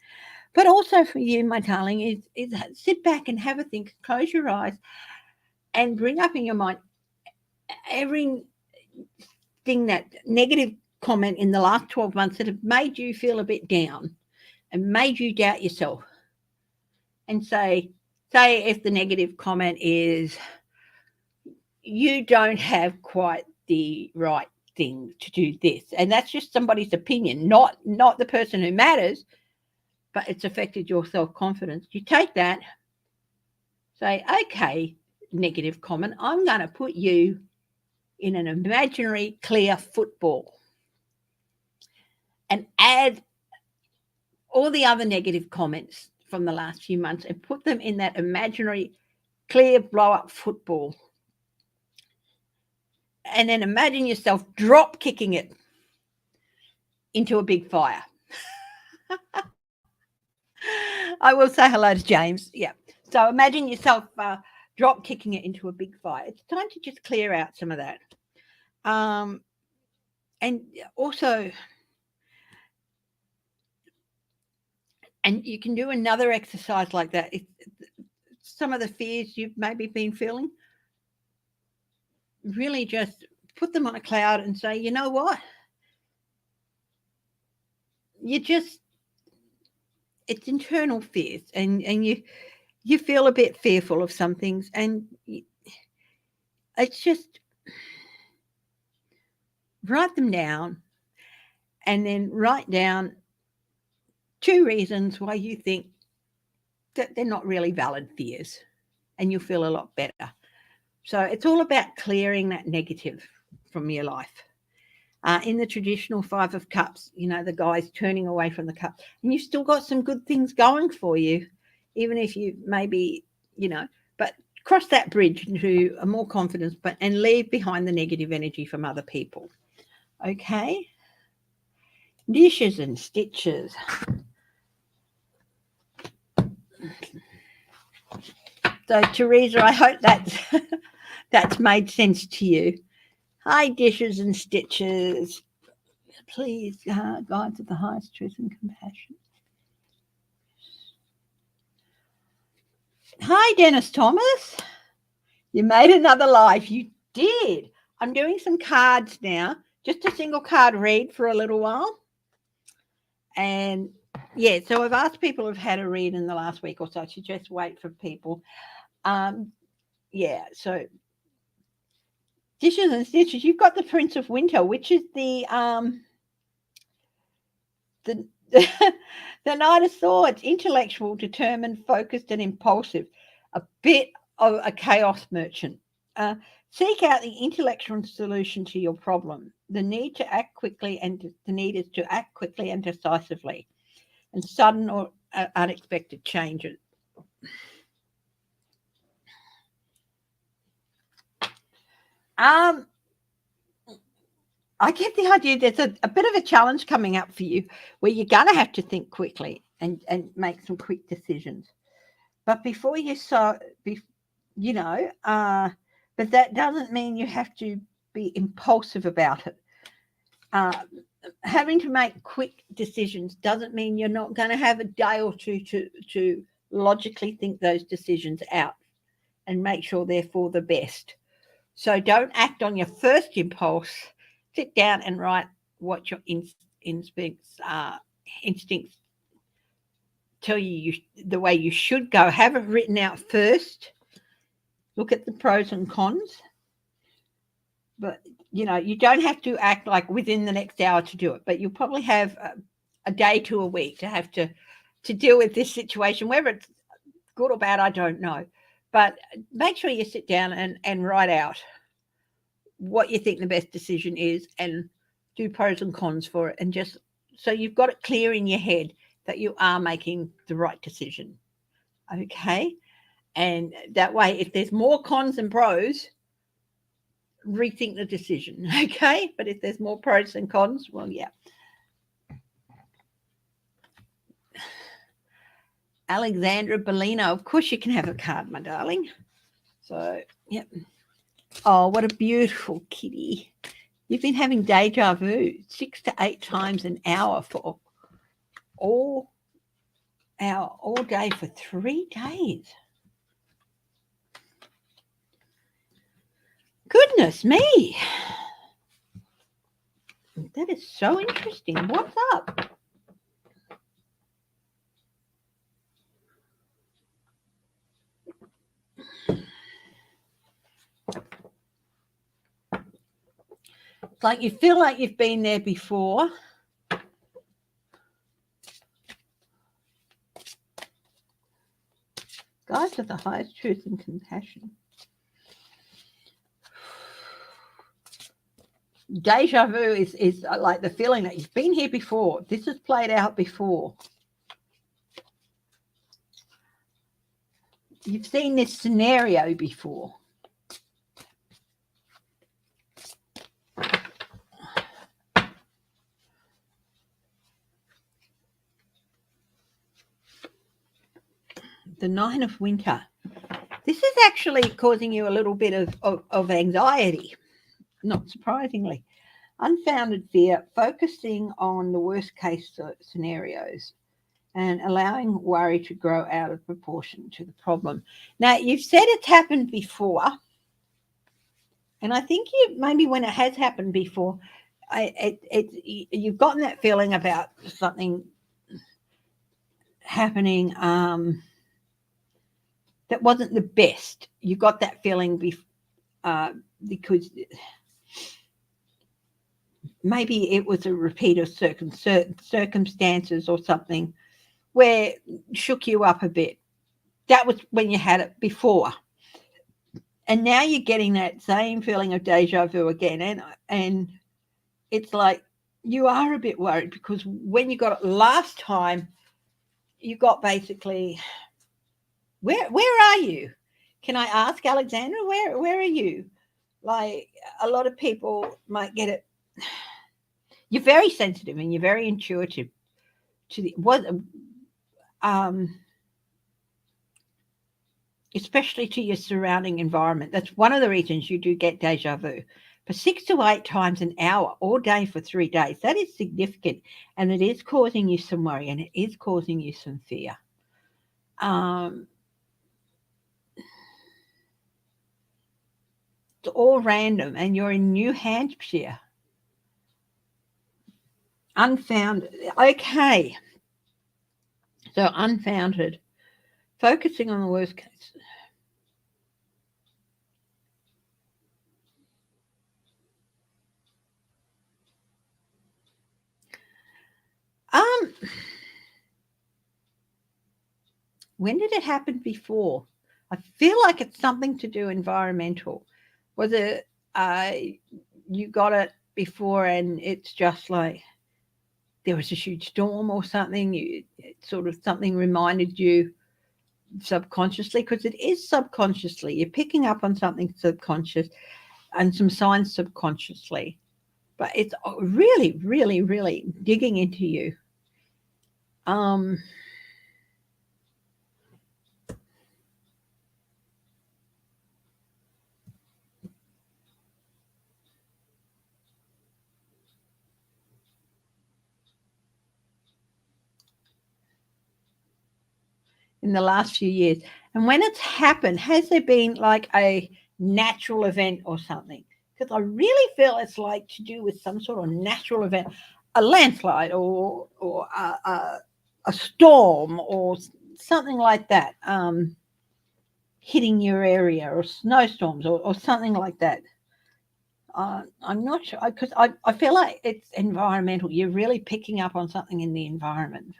But also for you, my darling, is sit back and have a think, close your eyes, and bring up in your mind everything, that negative comment in the last 12 months that have made you feel a bit down and made you doubt yourself. And say if the negative comment is, you don't have quite the right thing to do this, and that's just somebody's opinion, not the person who matters, but it's affected your self-confidence. You take that, say, okay, negative comment, I'm going to put you in an imaginary clear football and add all the other negative comments from the last few months and put them in that imaginary clear blow-up football. And then imagine yourself drop kicking it into a big fire. I will say hello to James. Yeah. So imagine yourself drop kicking it into a big fire. It's time to just clear out some of that. And also, and you can do another exercise like that. Some of the fears you've maybe been feeling, really just put them on a cloud and say, you know what? It's internal fears, and you feel a bit fearful of some things, and it's just write them down, and then write down 2 reasons why you think that they're not really valid fears, and you'll feel a lot better. So it's all about clearing that negative from your life. In the traditional 5 of Cups, the guy's turning away from the cup, and you've still got some good things going for you, even if you maybe, but cross that bridge into a more confidence, and leave behind the negative energy from other people. Okay? Dishes and stitches. So, Teresa, I hope that's made sense to you. Hi, Dishes and Stitches. Please, guides of the highest truth and compassion. Hi, Dennis Thomas. You made another live. You did. I'm doing some cards now, just a single card read for a little while. And yeah, so I've asked people who've had a read in the last week or so to just wait for people. Yeah, so Dishes and Stitches, you've got the Prince of Winter, which is the the Knight of Swords, intellectual, determined, focused, and impulsive, a bit of a chaos merchant. Seek out the intellectual solution to your problem. The need to act quickly, and the need is to act quickly and decisively, and sudden or unexpected changes. I get the idea there's a bit of a challenge coming up for you where you're going to have to think quickly and make some quick decisions. But before you but that doesn't mean you have to be impulsive about it. Having to make quick decisions doesn't mean you're not going to have a day or two to logically think those decisions out and make sure they're for the best. So don't act on your first impulse. Sit down and write what your instincts tell you the way you should go. Have it written out first. Look at the pros and cons. But, you don't have to act like within the next hour to do it. But you'll probably have a day to a week to have to deal with this situation. Whether it's good or bad, I don't know. But make sure you sit down and write out what you think the best decision is and do pros and cons for it, and just so you've got it clear in your head that you are making the right decision. Okay? And that way, if there's more cons than pros, rethink the decision. Okay? But if there's more pros than cons, well, yeah. Alexandra Bellino, of course you can have a card, my darling. So, yep. Oh, what a beautiful kitty. You've been having deja vu 6 to 8 times an hour for all hour all day for 3 days. Goodness me. That is so interesting. What's up? It's like you feel like you've been there before. Guides of the highest truth and compassion. Deja vu is like the feeling that you've been here before. This has played out before. You've seen this scenario before. The Nine of Winter. This is actually causing you a little bit of anxiety, not surprisingly. Unfounded fear, focusing on the worst case scenarios and allowing worry to grow out of proportion to the problem. Now, you've said it's happened before, and I think maybe when it has happened before, you've gotten that feeling about something happening that wasn't the best. You got that feeling because maybe it was a repeat of circumstances or something where it shook you up a bit. That was when you had it before. And now you're getting that same feeling of deja vu again. And it's like you are a bit worried because when you got it last time, you got basically, where are you? Can I ask, Alexandra, where are you? Like a lot of people might get it. You're very sensitive and you're very intuitive to especially to your surrounding environment. That's one of the reasons you do get deja vu. For 6 to 8 times an hour all day for 3 days, that is significant, and it is causing you some worry and it is causing you some fear. It's all random, and you're in New Hampshire. Unfounded. Okay. So unfounded. Focusing on the worst case. When did it happen before? I feel like it's something to do environmental. Was it you got it before and it's just like there was a huge storm or something? Sort of something reminded you subconsciously, because it is subconsciously. You're picking up on something subconscious and some signs subconsciously. But it's really, really, really digging into you. In the last few years. And when it's happened, has there been like a natural event or something? Because I really feel it's like to do with some sort of natural event, a landslide or a storm or something like that, hitting your area, or snowstorms or something like that. I'm not sure, because I feel like it's environmental. You're really picking up on something in the environment.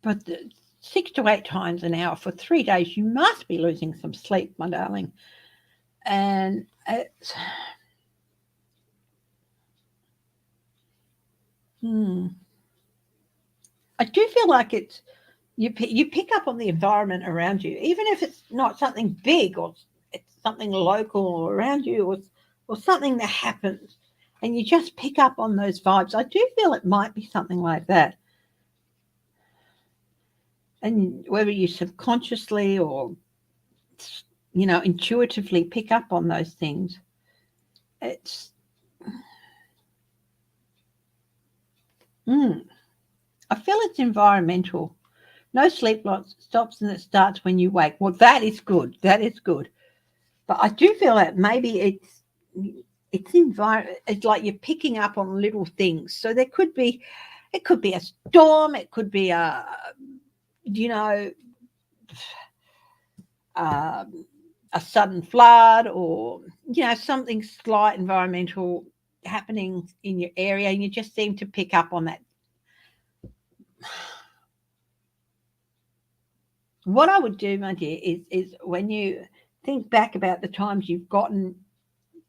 But the 6 to 8 times an hour for 3 days, you must be losing some sleep, my darling. And it's, I do feel like it's, you pick up on the environment around you, even if it's not something big or it's something local around you or something that happens, and you just pick up on those vibes. I do feel it might be something like that. And whether you subconsciously or, intuitively pick up on those things, it's I feel it's environmental. No sleep loss stops and it starts when you wake. Well, that is good. That is good. But I do feel that maybe it's like you're picking up on little things. So it could be a storm. It could be you know, a sudden flood, or something slight environmental happening in your area, and you just seem to pick up on that. What I would do, my dear, is when you think back about the times you've gotten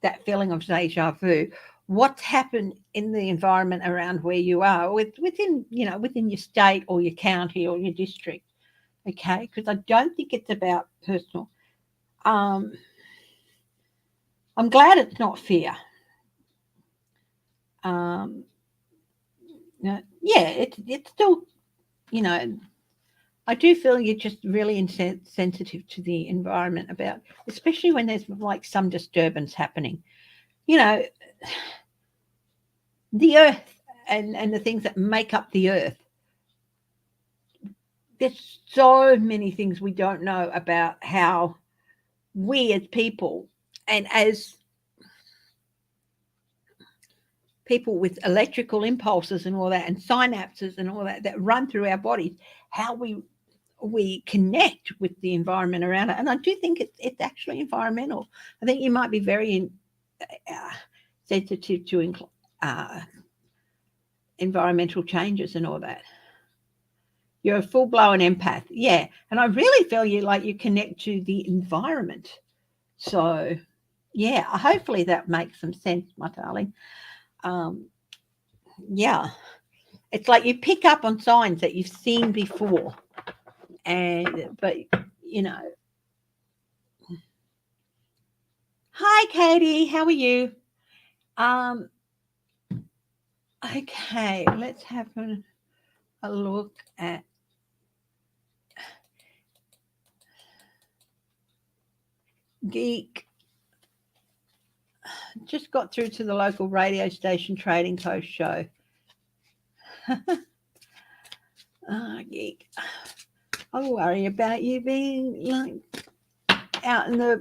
that feeling of deja vu, what's happened in the environment around where you are, within your state or your county or your district. Okay, because I don't think it's about personal. I'm glad it's not fear. Yeah, it's still, I do feel you're just really sensitive to the environment, especially when there's like some disturbance happening. The earth and the things that make up the earth. There's so many things we don't know about how we as people, and as people with electrical impulses and all that, and synapses and all that run through our bodies, how we connect with the environment around it. And I do think it's actually environmental. I think you might be very sensitive to environmental changes and all that. You're a full-blown empath. Yeah. And I really feel you connect to the environment. So, yeah, hopefully that makes some sense, my darling. Yeah. It's like you pick up on signs that you've seen before. But hi, Katie. How are you? Okay, let's have a look at Geek. Just got through to the local radio station trading post show. Geek. I worry about you being like out in the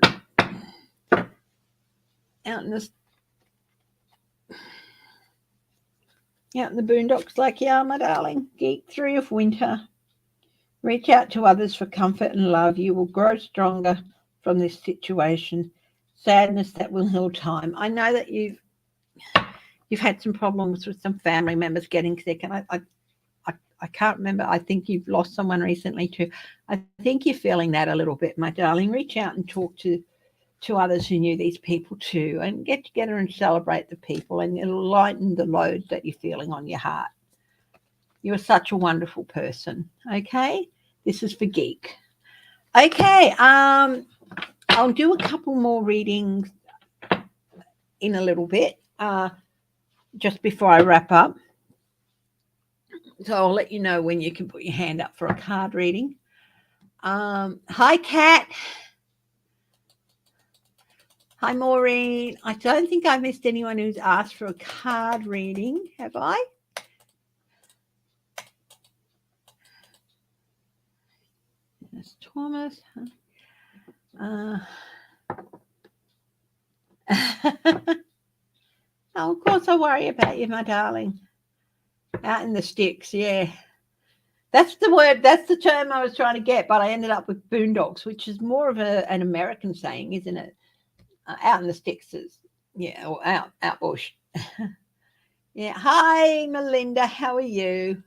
boondocks like you are, my darling. Geek 3 of winter. Reach out to others for comfort and love. You will grow stronger from this situation. Sadness that will heal time. I know that you've had some problems with some family members getting sick, and I can't remember. I think you've lost someone recently too. I think you're feeling that a little bit, my darling. Reach out and talk to others who knew these people too, and get together and celebrate the people, and it'll lighten the load that you're feeling on your heart. You're such a wonderful person. Okay, this is for Geek. Okay, I'll do a couple more readings in a little bit, just before I wrap up. So I'll let you know when you can put your hand up for a card reading. Hi, Kat. Hi, Maureen. I don't think I missed anyone who's asked for a card reading, have I? There's Thomas. Oh, of course I worry about you, my darling. Out in the sticks, yeah. That's the word, that's the term I was trying to get, but I ended up with boondocks, which is more of an American saying, isn't it? Out in the sticks is, yeah, or out bush. Yeah. Hi, Melinda. How are you?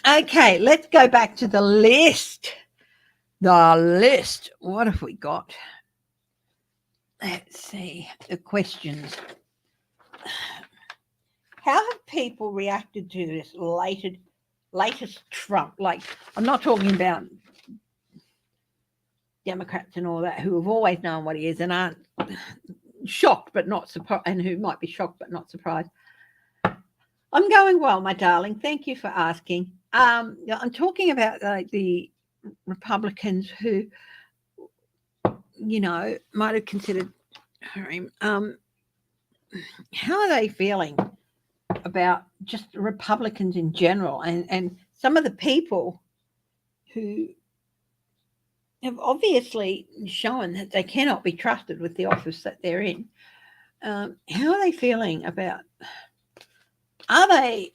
Okay, let's go back to the list. What have we got? Let's see the questions. How have people reacted to this latest Trump? Like, I'm not talking about Democrats and all that, who have always known what he is and aren't shocked but not surprised, and who might be shocked but not surprised. I'm going well, my darling. Thank you for asking. I'm talking about the Republicans who, might have considered him. How are they feeling about just Republicans in general, and some of the people who have obviously shown that they cannot be trusted with the office that they're in? How are they feeling about? Are they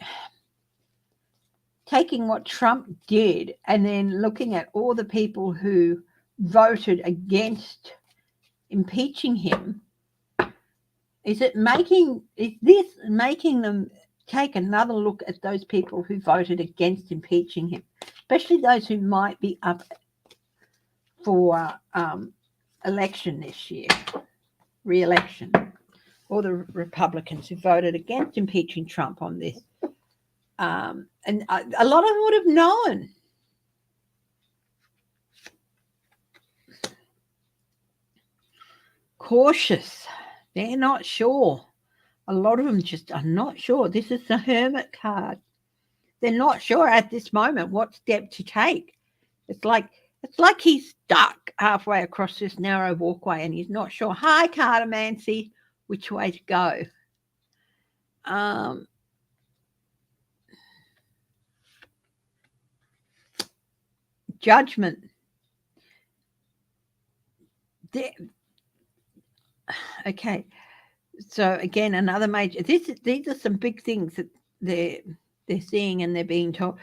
taking what Trump did and then looking at all the people who voted against impeaching him? Is this making them take another look at those people who voted against impeaching him, especially those who might be up for election this year, re-election, or the Republicans who voted against impeaching Trump on this? And a lot of them would have known. Cautious. They're not sure. A lot of them just are not sure. This is the hermit card. They're not sure at this moment what step to take. It's like he's stuck halfway across this narrow walkway and he's not sure. Hi, Cartomancy, which way to go? Judgment. Okay. So again, another major. These are some big things that they're seeing and they're being told.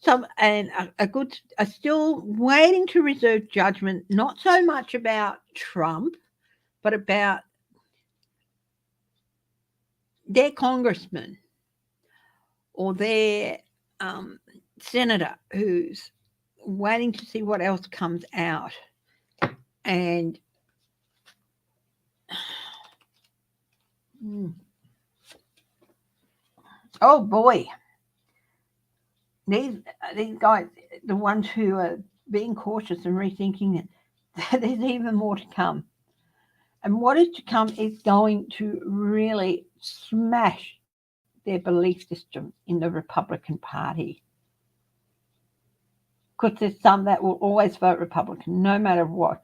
Some and are still waiting to reserve judgment. Not so much about Trump, but about their congressman or their senator who's waiting to see what else comes out. And oh boy, these guys, the ones who are being cautious and rethinking it, there's even more to come. And what is to come is going to really smash their belief system in the Republican Party. Because there's some that will always vote Republican, no matter what.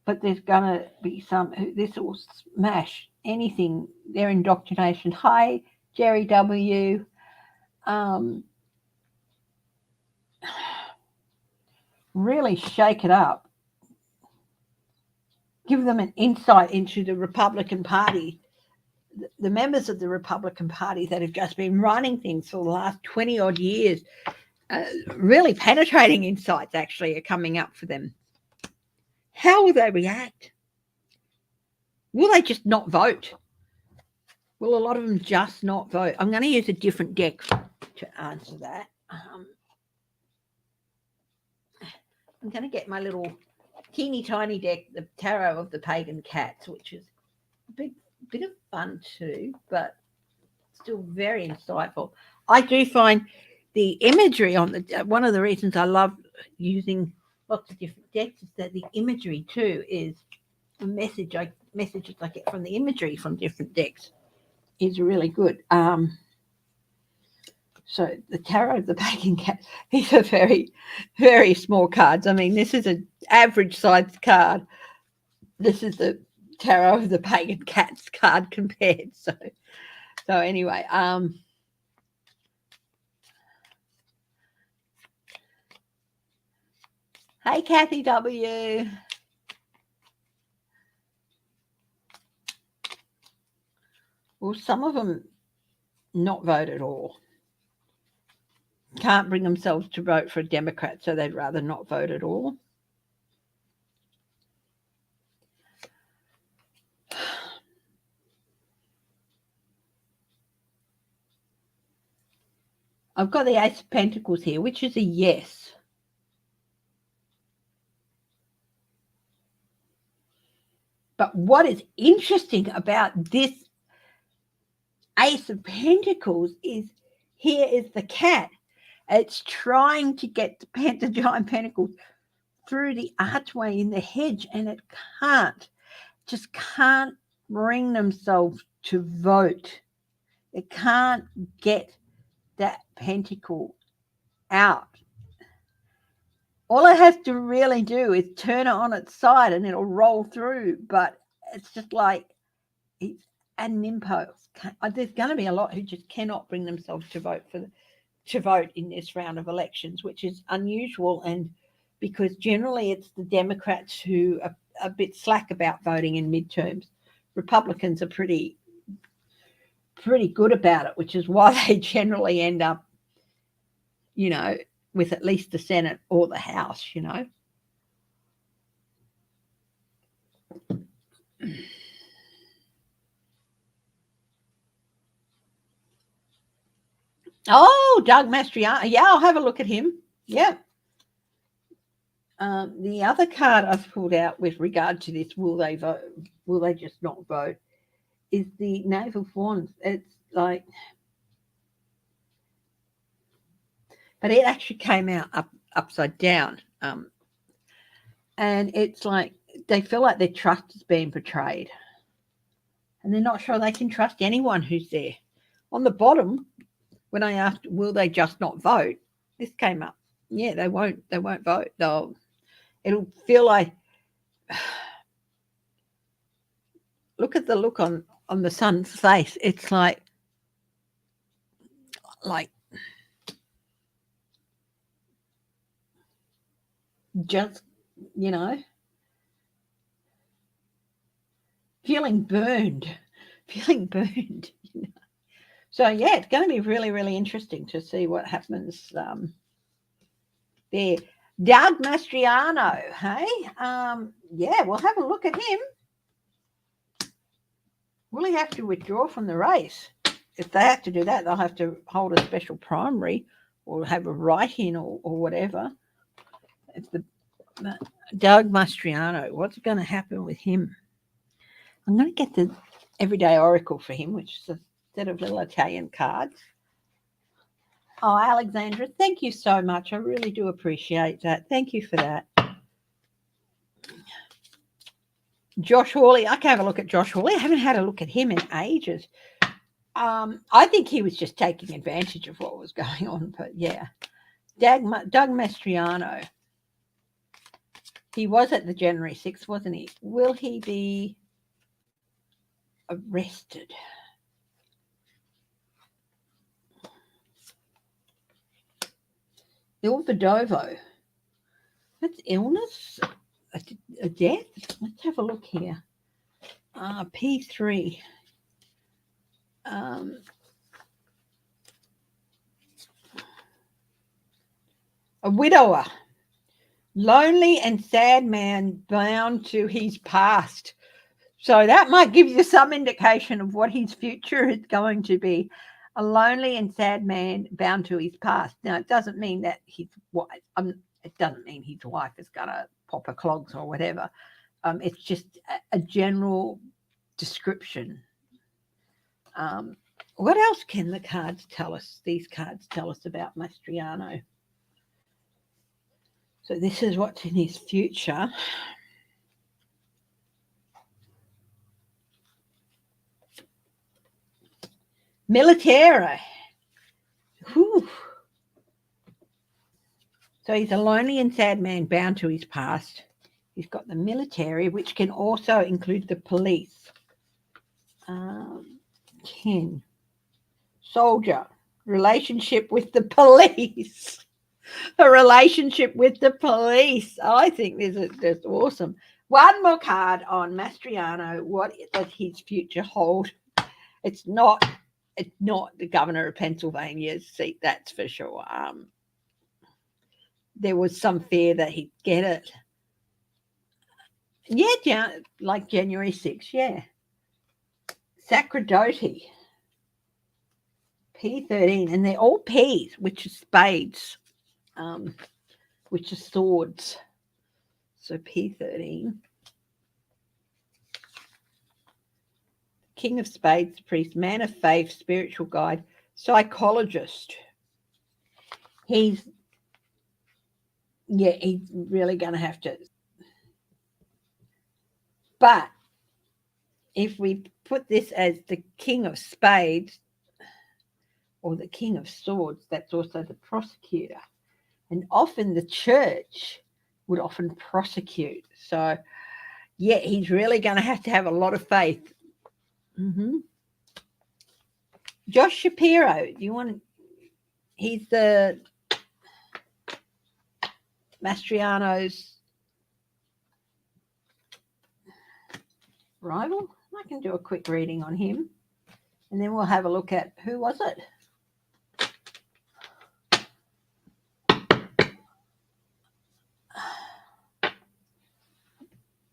But there's going to be some who this will smash anything, their indoctrination. Hi, Jerry W. Really shake it up. Give them an insight into the Republican Party, the members of the Republican Party that have just been running things for the last 20 odd years. Really penetrating insights actually are coming up for them. How will they react? Will they just not vote? Will a lot of them just not vote? I'm going to use a different deck to answer that. I'm going to get my little teeny tiny deck, the Tarot of the Pagan Cats, which is a bit of fun too, but still very insightful. I do find the imagery on the one of the reasons I love using lots of different decks is that the imagery too is a messages I get from the imagery from different decks is really good. So the Tarot of the Pagan Cat, these are very, very small cards. I mean, this is an average sized card. This is the Tarot of the Pagan Cats card compared. So anyway, hey, Kathy W. Well, some of them not vote at all. Can't bring themselves to vote for a Democrat, so they'd rather not vote at all. I've got the Ace of Pentacles here, which is a yes. But what is interesting about this Ace of Pentacles is here is the cat. It's trying to get the giant pentacles through the archway in the hedge, and it just can't bring themselves to vote. It can't get that pentacle out. all it has to really do is turn it on its side and it'll roll through. But it's just like it's a nimpo. There's going to be a lot who just cannot bring themselves to vote in this round of elections, which is unusual, and because generally it's the Democrats who are a bit slack about voting in midterms. Republicans are pretty good about it, which is why they generally end up, with at least the Senate or the House, Oh, Doug Mastriano. Yeah, I'll have a look at him. Yeah. The other card I've pulled out with regard to this, will they vote? Will they just not vote? Is the Knave of Wands. It's like, but it actually came out upside down. And it's like they feel like their trust is being betrayed. And they're not sure they can trust anyone who's there. On the bottom, when I asked, will they just not vote? This came up. Yeah, they won't vote. It'll feel like, look at the look on the son's face. It's like just, feeling burned. So yeah, it's going to be really, really interesting to see what happens there. Doug Mastriano, hey? Yeah, we'll have a look at him. Will he have to withdraw from the race? If they have to do that, they'll have to hold a special primary or have a write-in or whatever. If Doug Mastriano, what's going to happen with him? I'm going to get the Everyday Oracle for him, which is a set of little Italian cards. Oh, Alexandra, thank you so much. I really do appreciate that. Thank you for that. Josh Hawley, I can have a look at Josh Hawley. I haven't had a look at him in ages. I think he was just taking advantage of what was going on, but yeah. Doug Mastriano. He was at the January 6th, wasn't he? Will he be arrested? Il Vidovo. That's illness? A death? Let's have a look here. P3. A widower. Lonely and sad man bound to his past. So that might give you some indication of what his future is going to be. A lonely and sad man bound to his past. Now, it doesn't mean that his wife, it doesn't mean his wife is going to pop her clogs or whatever. It's just a general description. What else can the cards tell us? These cards tell us about Mastriano. So this is what's in his future. Militare. Whew. So he's a lonely and sad man bound to his past. He's got the military, which can also include the police. 10. Soldier. Relationship with the police. A relationship with the police. I think that's awesome. One more card on Mastriano. What does his future hold? It's not the governor of Pennsylvania's seat, that's for sure. There was some fear that he'd get it. Yeah, like January 6th, yeah. Sacerdote. P13, and they're all P's, which is spades, which are swords. So P13. King of Spades, priest, man of faith, spiritual guide, psychologist. He's really going to have to. But if we put this as the King of Spades or the King of Swords, that's also the prosecutor. and often the church would often prosecute. So, yeah, he's really going to have a lot of faith. Josh Shapiro, do you want? He's the Mastriano's rival. I can do a quick reading on him, and then we'll have a look at who was it.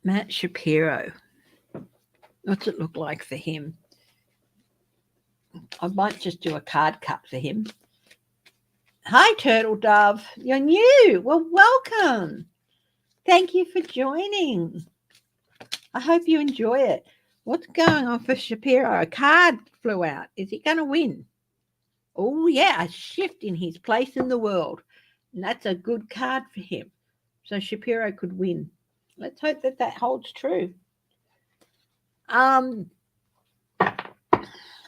Matt Shapiro. What's it look like for him? I might just do a card cut for him. Hi, Turtle Dove. You're new. Well, welcome. Thank you for joining. I hope you enjoy it. What's going on for Shapiro? A card flew out. Is he going to win? Oh, yeah, a shift in his place in the world. And that's a good card for him. So Shapiro could win. Let's hope that holds true. Hi,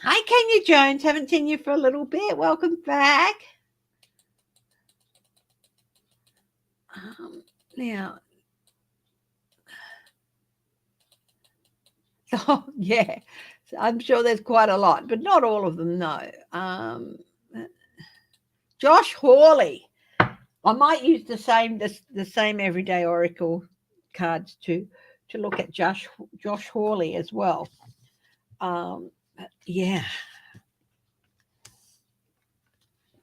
Kenya Jones. Haven't seen you for a little bit. Welcome back. Now, oh, yeah, I'm sure there's quite a lot, but not all of them, no. Josh Hawley. I might use the same everyday oracle cards to look at Josh Hawley as well. Yeah.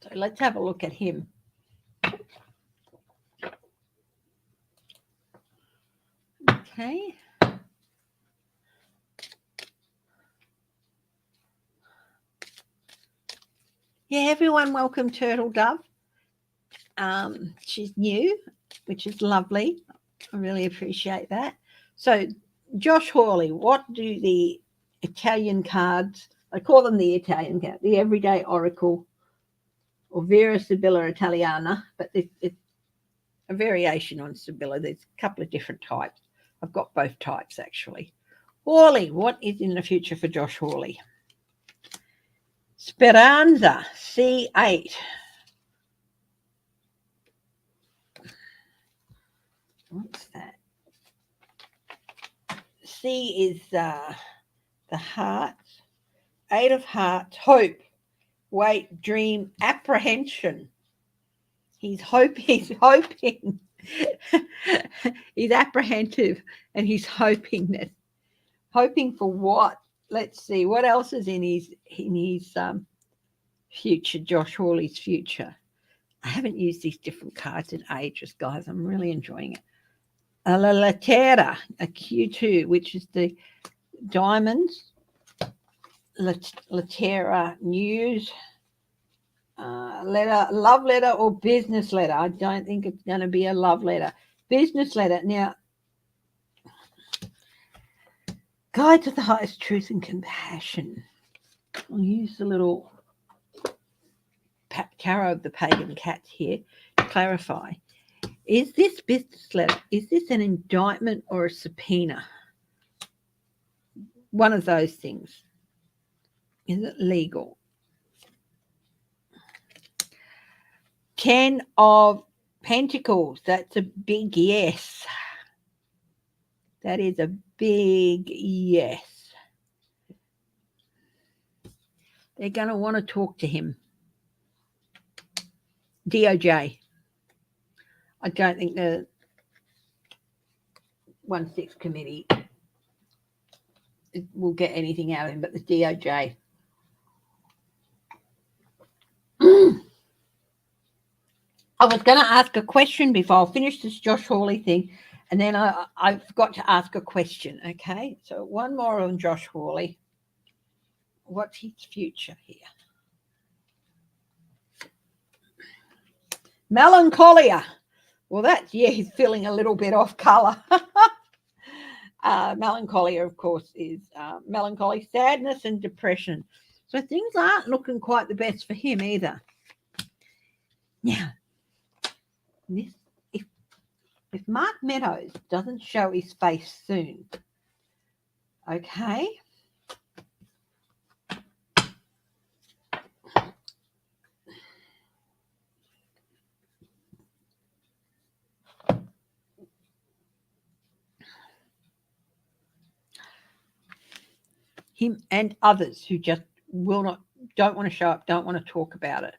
So let's have a look at him. Okay. Yeah, everyone, welcome Turtle Dove. She's new, which is lovely. I really appreciate that. So, Josh Hawley, what do the Italian cards, I call them the Italian card, the everyday oracle, or Vera Sibilla Italiana, but it's a variation on Sibilla. There's a couple of different types. I've got both types, actually. Hawley, what is in the future for Josh Hawley? Speranza, C8. What's that? C is the hearts. 8 of hearts, hope, wait, dream, apprehension. He's hoping. He's apprehensive, and he's hoping that. Hoping for what? Let's see. What else is in his future, Josh Hawley's future? I haven't used these different cards in ages, guys. I'm really enjoying it. La Latera, a Q2, which is the diamonds. Latera news. Letter, love letter or business letter. I don't think it's going to be a love letter. Business letter. Now, guide to the highest truth and compassion. I'll use the little tarot of the pagan cats here to clarify. Is this business letter, is this an indictment or a subpoena? One of those things. Is it legal? 10 of Pentacles. That's a big yes. That is a big yes. They're going to want to talk to him. DOJ. I don't think the 1-6 committee will get anything out of him, but the DOJ. I was going to ask a question before I'll finish this Josh Hawley thing, and then I forgot to ask a question, okay? So one more on Josh Hawley. What's his future here? Melancholia. Well, that's, yeah, he's feeling a little bit off colour. Melancholia, of course, is melancholy, sadness and depression. So things aren't looking quite the best for him either. Now, if Mark Meadows doesn't show his face soon, okay, him and others who just don't want to show up, don't want to talk about it.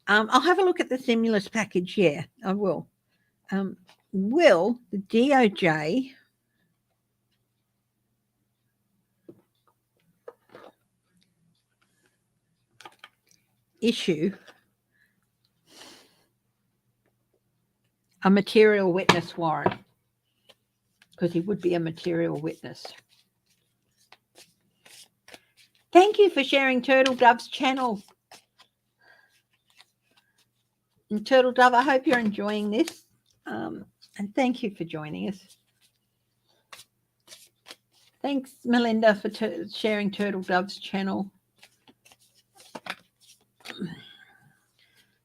I'll have a look at the stimulus package. Yeah, I will. Will the DOJ issue a material witness warrant? Because he would be a material witness. Thank you for sharing Turtle Dove's channel. And Turtle Dove, I hope you're enjoying this. And thank you for joining us. Thanks, Melinda, for sharing Turtle Dove's channel.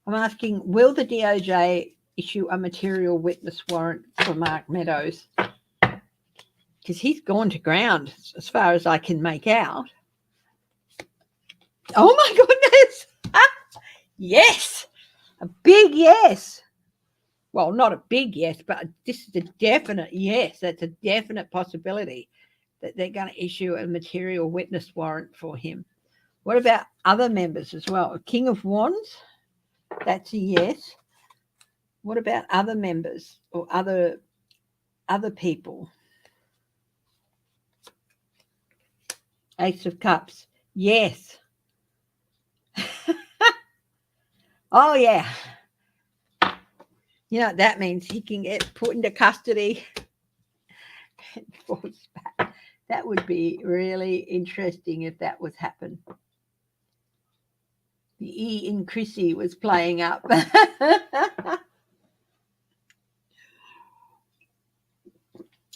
I'm asking, will the DOJ issue a material witness warrant for Mark Meadows? Because he's gone to ground as far as I can make out. Oh, my goodness. Yes. A big yes. Well, not a big yes, but this is a definite yes. That's a definite possibility that they're going to issue a material witness warrant for him. What about other members as well? King of Wands, that's a yes. What about other members or other people? Ace of Cups, yes. Oh, yeah. You know what that means? He can get put into custody. That would be really interesting if that was happen. The E in Chrissey was playing up.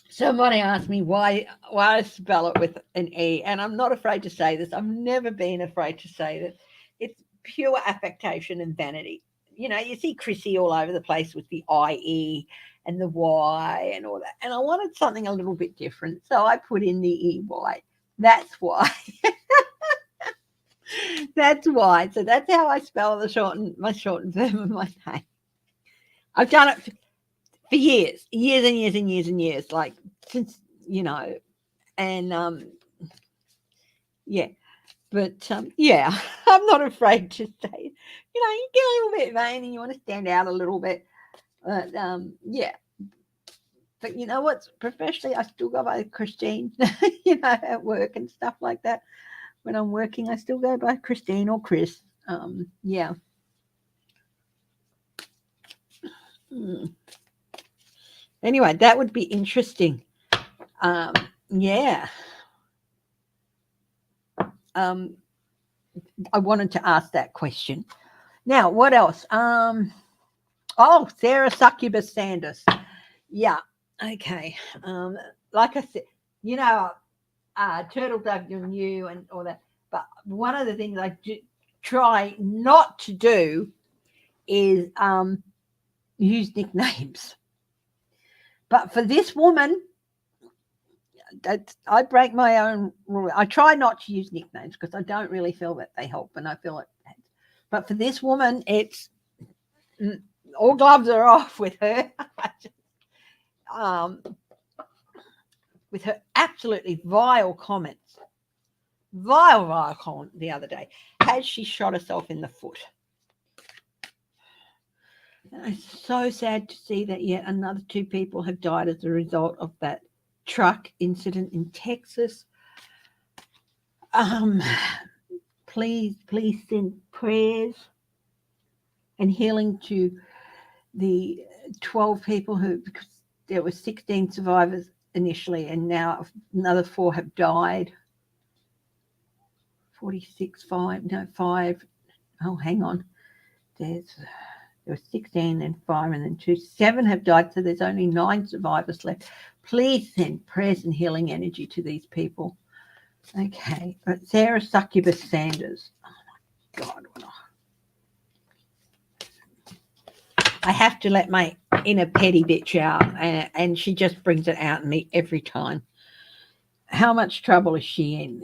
Somebody asked me why I spell it with an E, and I'm not afraid to say this. I've never been afraid to say that. It's pure affectation and vanity. You know, you see Chrissey all over the place with the IE and the Y and all that. And I wanted something a little bit different. So I put in the EY. That's why. That's why. So that's how I spell my shortened verb of my name. I've done it for years and years and years and years, like since, you know, and yeah. But, yeah, I'm not afraid to say, you know, you get a little bit vain and you want to stand out a little bit. But, yeah. But you know what? Professionally, I still go by Christine, you know, at work and stuff like that. When I'm working, I still go by Christine or Chris. Yeah. Anyway, that would be interesting. Yeah. I wanted to ask that question. Now, what else? Sarah Succubus Sanders. Yeah. Okay. Like I said, you know, Turtle Dove, you're new and all that. But one of the things I try not to do is use nicknames. But for this woman, I break my own rule. I try not to use nicknames because I don't really feel that they help, and I feel it. But for this woman, it's all gloves are off with her. With her absolutely vile comments, vile comment the other day. Has she shot herself in the foot? And it's so sad to see that yet another 2 people have died as a result of that truck incident in Texas. Please send prayers and healing to the 12 people because there were 16 survivors initially, and now another 4 have died. 5. Oh, hang on. There were 16 and 5 and then 2. 7 have died, so there's only 9 survivors left. Please send prayers and healing energy to these people. Okay, but Sarah Succubus Sanders. Oh, my God. I have to let my inner petty bitch out, and she just brings it out in me every time. How much trouble is she in?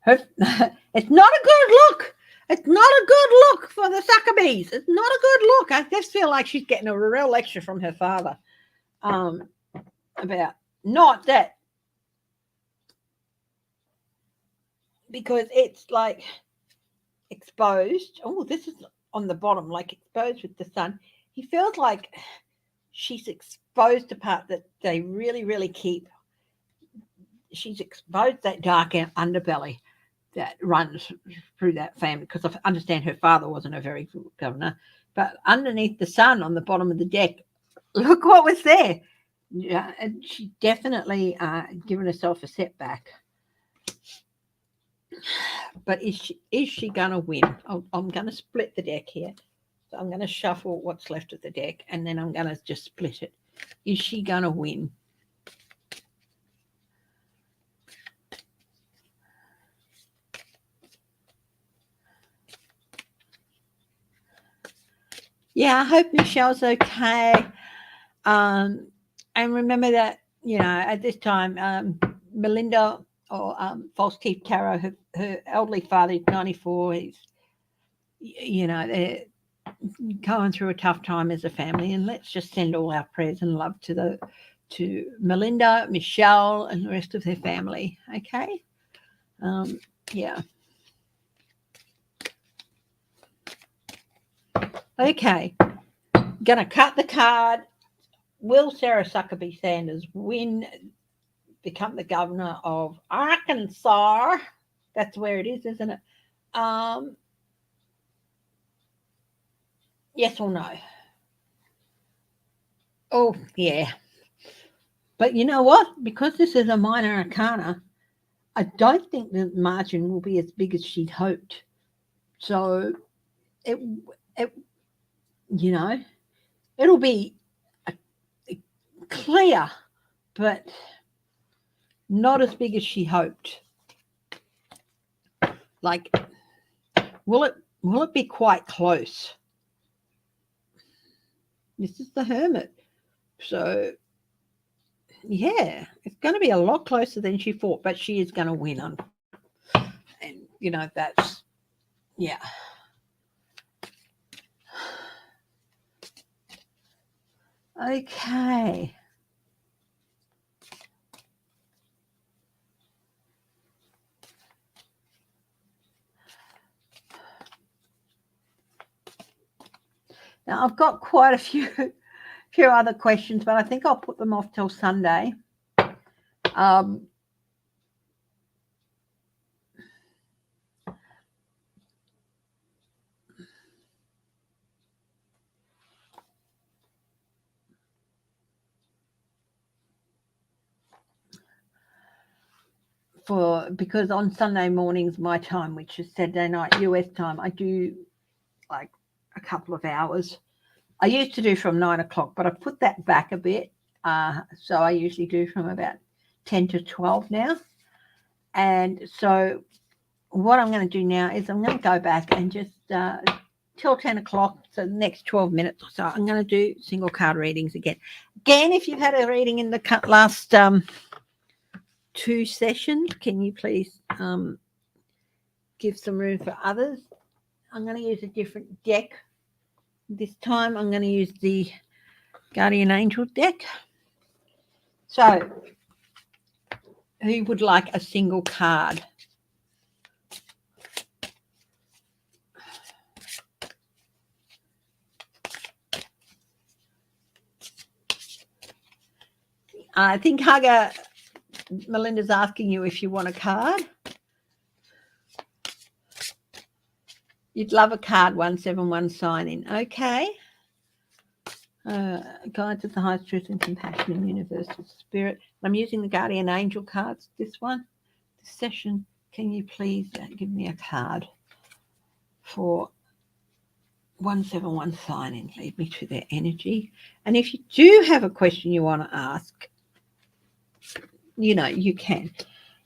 It's not a good look. It's not a good look for the Succubies. It's not a good look. I just feel like she's getting a real lecture from her father. about not that, because it's like exposed. Oh, this is on the bottom, like exposed with the sun. He feels like she's exposed the part that they really, really keep. She's exposed that dark underbelly that runs through that family, because I understand her father wasn't a very good governor. But underneath the sun on the bottom of the deck, look what was there. Yeah, and she definitely given herself a setback. But is she going to win? I'm going to split the deck here. So I'm going to shuffle what's left of the deck, and then I'm going to just split it. Is she going to win? Yeah, I hope Michelle's okay. And remember that, at this time, Melinda or False Teeth Tarot, her elderly father is 94. He's, they're going through a tough time as a family, and let's just send all our prayers and love to Melinda, Michelle, and the rest of their family. Okay. Yeah. Okay. Gonna cut the card. Will Sarah Huckabee Sanders become the governor of Arkansas? That's where it is, isn't it? Yes or no? Oh, yeah. But you know what? Because this is a minor arcana, I don't think the margin will be as big as she'd hoped. So it it'll be clear, but not as big as she hoped. Like, will it be quite close? This is the Hermit. So, yeah, it's going to be a lot closer than she thought, but she is going to win on. And, that's, yeah. Okay. Now, I've got quite a few other questions, but I think I'll put them off till Sunday. Because on Sunday mornings, my time, which is Saturday night US time, I do like a couple of hours. I used to do from 9 o'clock, but I put that back a bit. So I usually do from about 10 to 12 now. And so what I'm going to do now is I'm going to go back and just till 10 o'clock, so the next 12 minutes or so, I'm going to do single card readings again. Again, if you've had a reading in the last 2 sessions, can you please give some room for others? I'm going to use a different deck. This time I'm going to use the Guardian Angel deck. So, who would like a single card? I think Hugger, Melinda's asking you if you want a card. You'd love a card, 171 sign in. Okay. Guides of the highest truth and compassion in universal spirit. I'm using the Guardian Angel cards, this one. This session, can you please give me a card for 171 sign in? Lead me to their energy. And if you do have a question you want to ask, you can.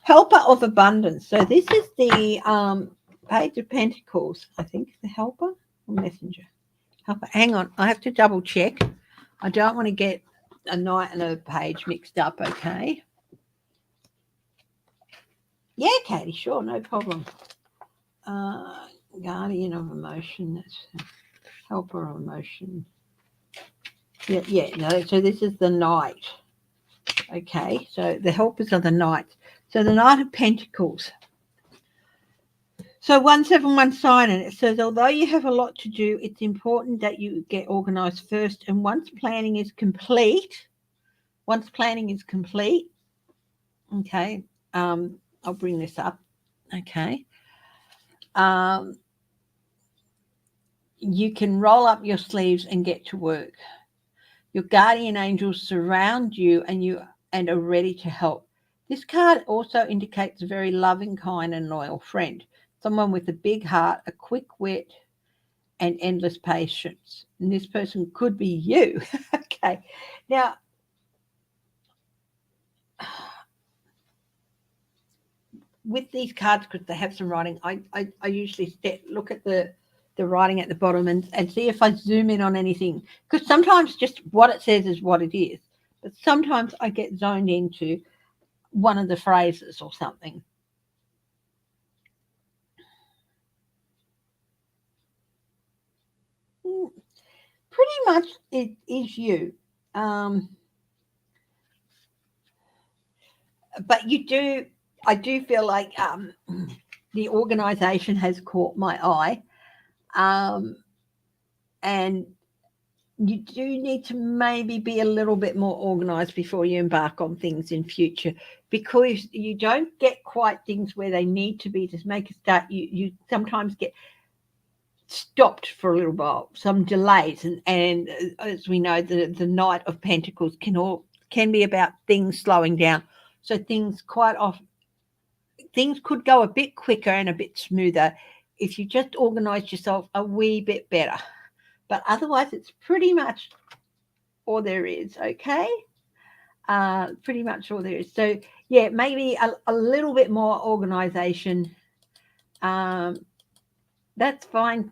Helper of abundance. So this is the Page of Pentacles, I think, the helper or messenger. Helper. Hang on, I have to double check. I don't want to get a knight and a page mixed up, okay? Yeah, Katie, sure, no problem. Guardian of emotion, that's helper of emotion. Yeah, no, so this is the knight. Okay, so the helpers are the knights. So the Knight of Pentacles. So 171 sign, and it says, although you have a lot to do, it's important that you get organized first. And once planning is complete, okay, I'll bring this up. Okay. You can roll up your sleeves and get to work. Your guardian angels surround you and are ready to help. This card also indicates a very loving, kind, and loyal friend, someone with a big heart, a quick wit, and endless patience. And this person could be you. Okay. Now, with these cards, because they have some writing, I usually look at the writing at the bottom and see if I zoom in on anything. Because sometimes just what it says is what it is. But sometimes I get zoned into one of the phrases or something. Pretty much it is you. But I do feel like the organization has caught my eye. And you do need to maybe be a little bit more organized before you embark on things in future, because you don't get quite things where they need to be to make a start. You sometimes get stopped for a little while, some delays, and as we know, the Knight of Pentacles can be about things slowing down. So things could go a bit quicker and a bit smoother if you just organize yourself a wee bit better. But otherwise, it's pretty much all there is, okay? Pretty much all there is. So, yeah, maybe a little bit more organization. That's fine.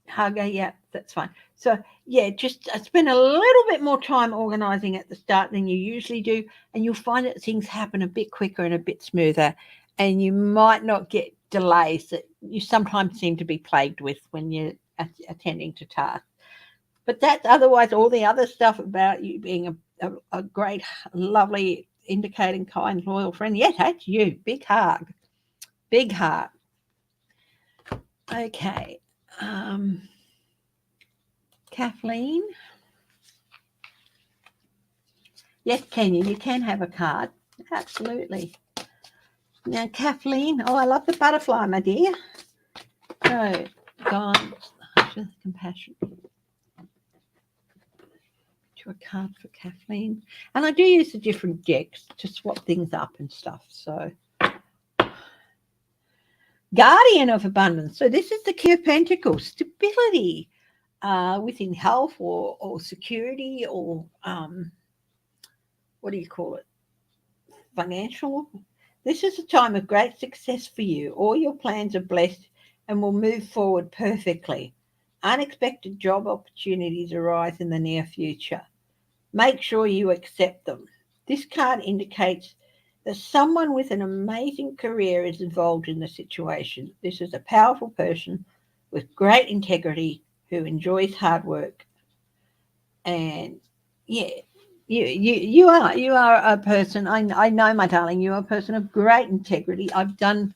Hagar, yeah, that's fine. So, yeah, just spend a little bit more time organizing at the start than you usually do, and you'll find that things happen a bit quicker and a bit smoother, and you might not get delays that you sometimes seem to be plagued with when you're attending to tasks. But that's otherwise all the other stuff about you being a great, lovely, indicating, kind, loyal friend. Yeah, that's you. Big hug. Big heart. Okay. Kathleen. Yes, Kenya, you can have a card. Absolutely. Now, Kathleen. Oh, I love the butterfly, my dear. So, God, compassion. To a card for Kathleen. And I do use the different decks to swap things up and stuff. So, Guardian of Abundance. So this is the King of Pentacles. Stability within health or security or what do you call it? Financial. This is a time of great success for you. All your plans are blessed and will move forward perfectly. Unexpected job opportunities arise in the near future. Make sure you accept them. This card indicates that someone with an amazing career is involved in the situation. This is a powerful person with great integrity who enjoys hard work. And yeah, you are a person. I know, my darling, you are a person of great integrity. I've done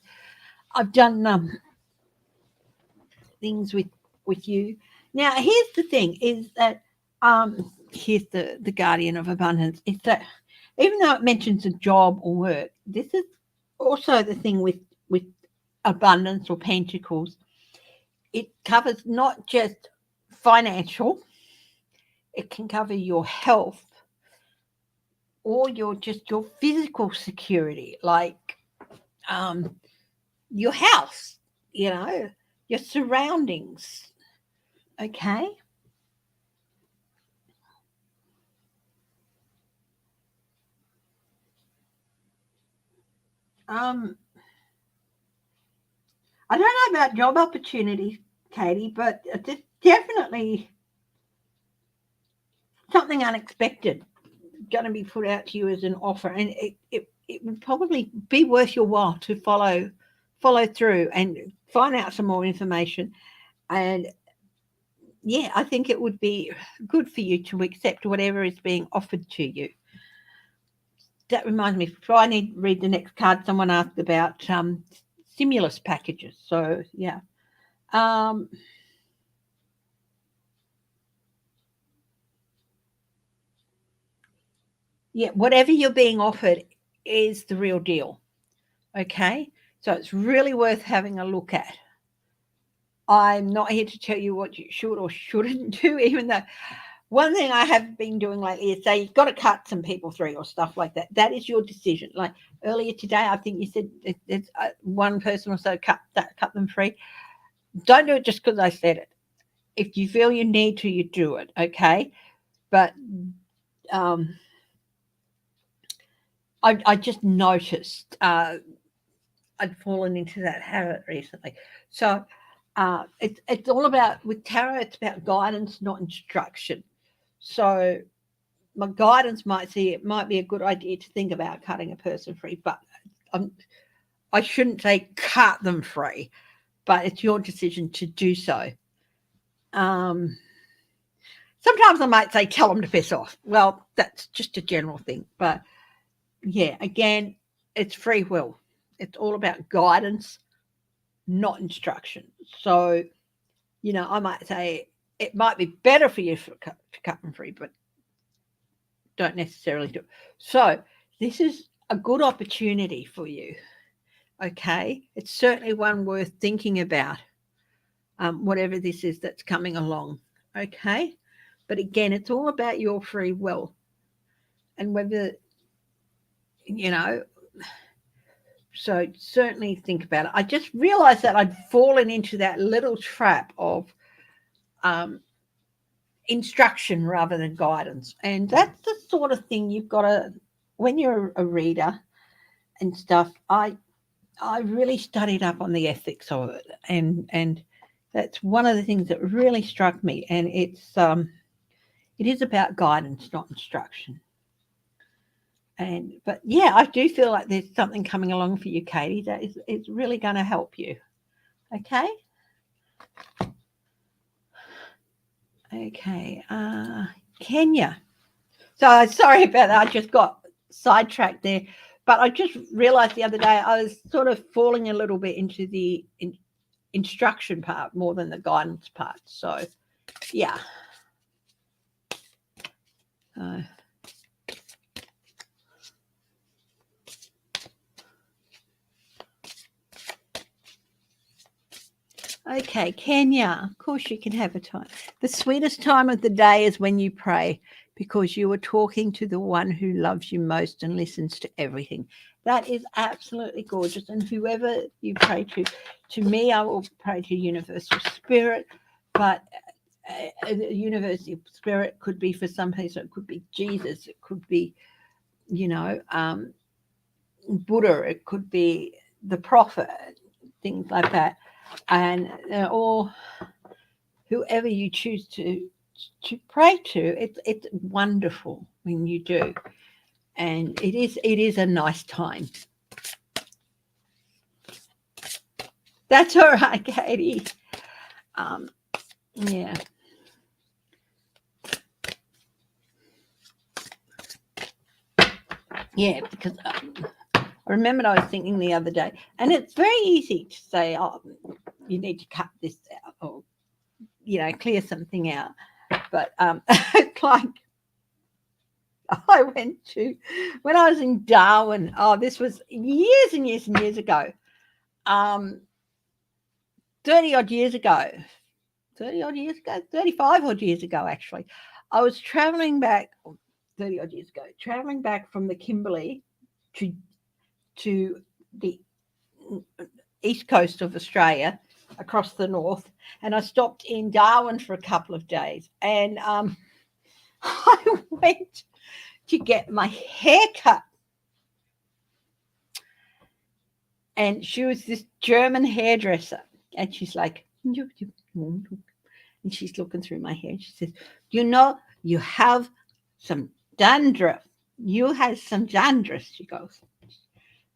things with you. Now, here's the thing: is that here's the Guardian of Abundance. Is that even though it mentions a job or work, this is also the thing with abundance or pentacles. It covers not just financial; it can cover your health or your physical security, like your house, your surroundings. Okay. I don't know about job opportunities, Katie, but it's definitely something unexpected going to be put out to you as an offer, and it would probably be worth your while to follow through and find out some more information. And yeah, I think it would be good for you to accept whatever is being offered to you. that reminds me, before I need to read the next card, someone asked about stimulus packages. So, yeah. Yeah, whatever you're being offered is the real deal. Okay? So it's really worth having a look at. I'm not here to tell you what you should or shouldn't do, even though one thing I have been doing lately is say you've got to cut some people through or stuff like that. That is your decision. Like earlier today, I think you said it's one person or so cut them free. Don't do it just because I said it. If you feel you need to, you do it. Okay, but I just noticed I'd fallen into that habit recently. So it's all about, with tarot, it's about guidance, not instruction. So my guidance might see it might be a good idea to think about cutting a person free, but I shouldn't say cut them free, but it's your decision to do so. Sometimes I might say tell them to piss off. Well, that's just a general thing. But yeah, again, it's free will. It's all about guidance, not instruction. So, I might say it might be better for you to cut them free, but don't necessarily do it. So this is a good opportunity for you. Okay, it's certainly one worth thinking about, whatever this is that's coming along. Okay, but again, it's all about your free will and whether, so certainly think about it. I just realized that I'd fallen into that little trap of instruction rather than guidance, and that's the sort of thing you've got to, when you're a reader and stuff. I really studied up on the ethics of it, and that's one of the things that really struck me. And it is about guidance, not instruction. But yeah, I do feel like there's something coming along for you, Katie, that is really going to help you. Okay. Okay. Kenya. So sorry about that. I just got sidetracked there. But I just realized the other day I was sort of falling a little bit into the instruction part more than the guidance part. So, yeah. Okay, Kenya, of course you can have a time. The sweetest time of the day is when you pray, because you are talking to the one who loves you most and listens to everything. That is absolutely gorgeous. And whoever you pray to me, I will pray to Universal Spirit, but the Universal Spirit could be, for some people, it could be Jesus, it could be, Buddha, it could be the prophet, things like that. And or whoever you choose to pray to, it's wonderful when you do, and it is a nice time. That's all right, Katie. Yeah. Yeah, because I remembered I was thinking the other day, and it's very easy to say, oh, you need to cut this out, or clear something out. But it's like I went to, when I was in Darwin, this was years and years and years ago, 30 odd years ago, 35 odd years ago, actually. I was traveling back, 30 odd years ago, traveling back from the Kimberley to the east coast of Australia, across the north, and I stopped in Darwin for a couple of days, and I went to get my hair cut, and she was this German hairdresser, and she's like, and she's looking through my hair, and she says, you have some dandruff. You have some dandruff, she goes.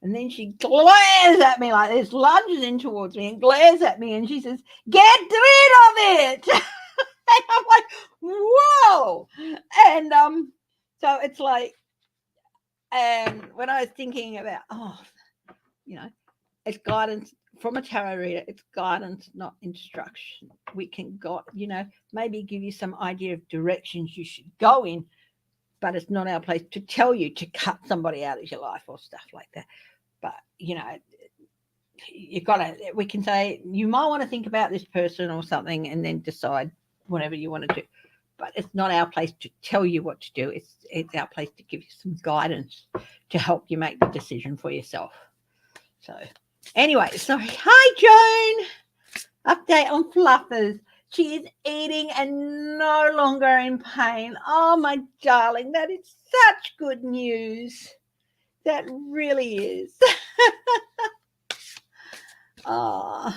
And then she glares at me like this, lunges in towards me and glares at me, and she says, get rid of it. And I'm like, whoa. And so it's like, And when I was thinking about, it's guidance from a tarot reader, it's guidance, not instruction. We can maybe give you some idea of directions you should go in, but it's not our place to tell you to cut somebody out of your life or stuff like that. But we can say you might want to think about this person or something and then decide whatever you want to do. But it's not our place to tell you what to do. It's our place to give you some guidance to help you make the decision for yourself. So anyway, sorry. Hi, Joan. Update on Fluffers. She is eating and no longer in pain. Oh, my darling, that is such good news. That really is. Oh,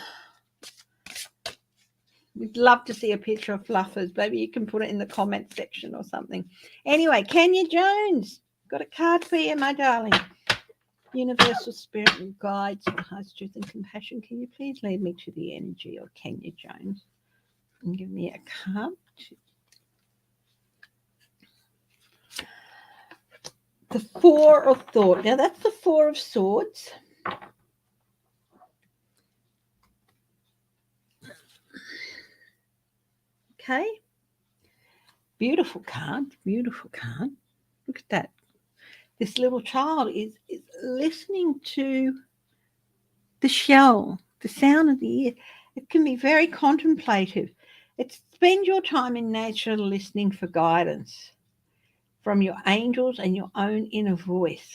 we'd love to see a picture of Fluffers. Maybe you can put it in the comment section or something. Anyway, Kenya Jones, got a card for you, my darling. Universal Spirit and Guides for high truth and compassion. Can you please lead me to the energy of Kenya Jones and give me a card? The Four of Thought. Now, that's the Four of Swords. Okay. Beautiful card. Beautiful card. Look at that. This little child is listening to the shell, the sound of the ear. It can be very contemplative. Spend your time in nature listening for guidance from your angels and your own inner voice.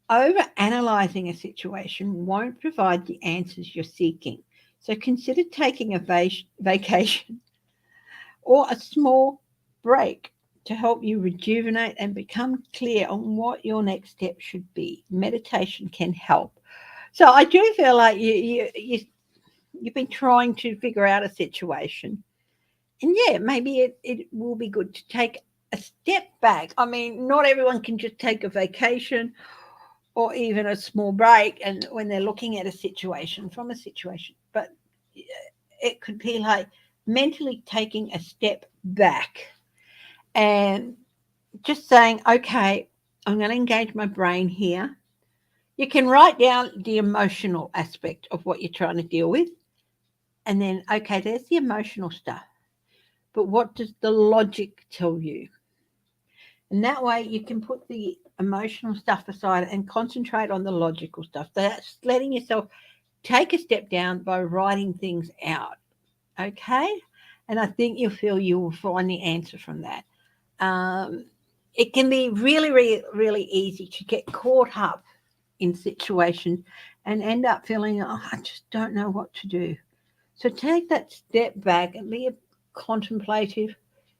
Over-analyzing a situation won't provide the answers you're seeking. So consider taking a vacation or a small break to help you rejuvenate and become clear on what your next step should be. Meditation can help. So I do feel like you've been trying to figure out a situation. And yeah, maybe it will be good to take a step back. I mean, not everyone can just take a vacation or even a small break and when they're looking at a situation, but it could be like mentally taking a step back and just saying, okay, I'm going to engage my brain here. You can write down the emotional aspect of what you're trying to deal with. And then, okay, there's the emotional stuff. But what does the logic tell you? And that way you can put the emotional stuff aside and concentrate on the logical stuff. That's letting yourself take a step down by writing things out. Okay? And I think you will find the answer from that. It can be really, really, really easy to get caught up in situations and end up feeling, I just don't know what to do. So take that step back and be contemplative.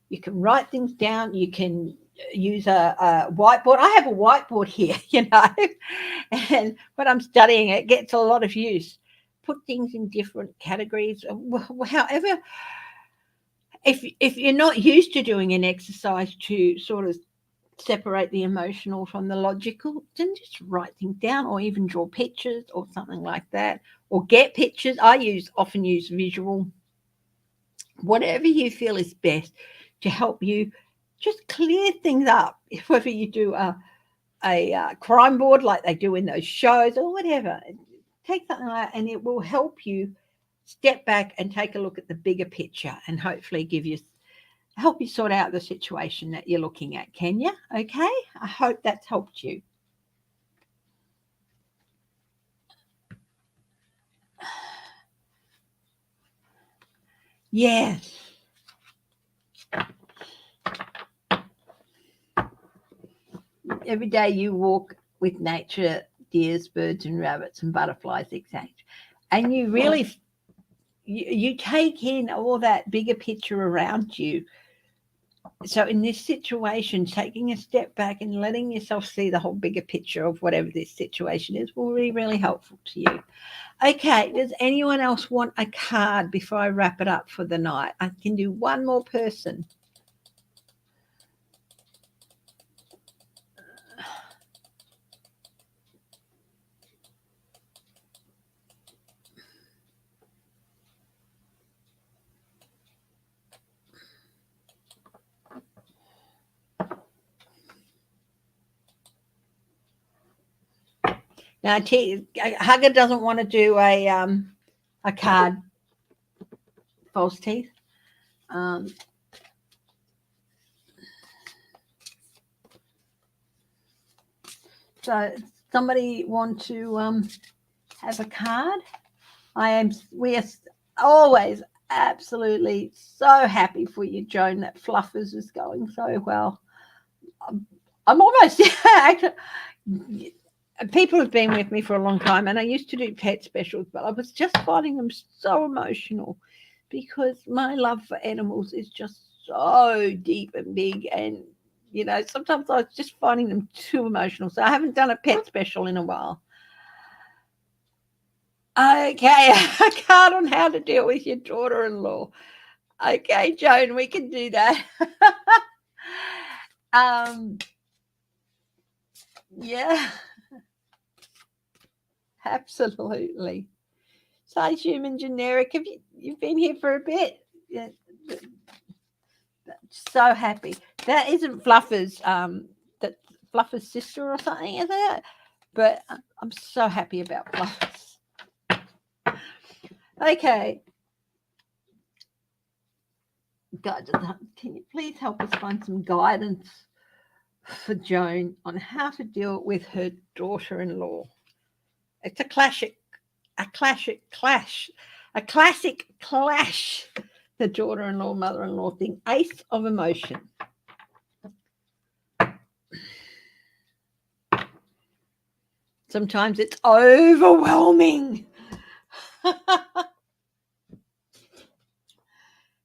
You can write things down. You can use a whiteboard. I have a whiteboard here, and when I'm studying, it gets a lot of use. Put things in different categories. However, if you're not used to doing an exercise to sort of separate the emotional from the logical, then just write things down or even draw pictures or something like that, or get pictures. I often use visual, whatever you feel is best to help you just clear things up. Whether you do a crime board like they do in those shows or whatever, take something like that and it will help you step back and take a look at the bigger picture and hopefully help you sort out the situation that you're looking at, Kenya. Okay? I hope that's helped you. Yes. Every day you walk with nature, deers, birds and rabbits and butterflies, exactly. And you really, you take in all that bigger picture around you. So in this situation, taking a step back and letting yourself see the whole bigger picture of whatever this situation is will be really helpful to you. Okay, does anyone else want a card before I wrap it up for the night? I can do one more person. Now, Hugger doesn't want to do a card, false teeth. So, somebody want to have a card? We are always absolutely so happy for you, Joan, that Fluffers is going so well. I'm almost actually, people have been with me for a long time, and I used to do pet specials, but I was just finding them so emotional because my love for animals is just so deep and big, and sometimes I was just finding them too emotional. So I haven't done a pet special in a while. Okay, a card on how to deal with your daughter-in-law. Okay, Joan, we can do that. Yeah, absolutely. Size human generic. You've been here for a bit? Yeah, so happy. That isn't Fluffer's. That's Fluffer's sister or something, isn't it? But I'm so happy about Fluffers. Okay. God, can you please help us find some guidance for Joan on how to deal with her daughter-in-law? It's a classic clash. The daughter-in-law, mother-in-law thing. Ace of emotion. Sometimes it's overwhelming.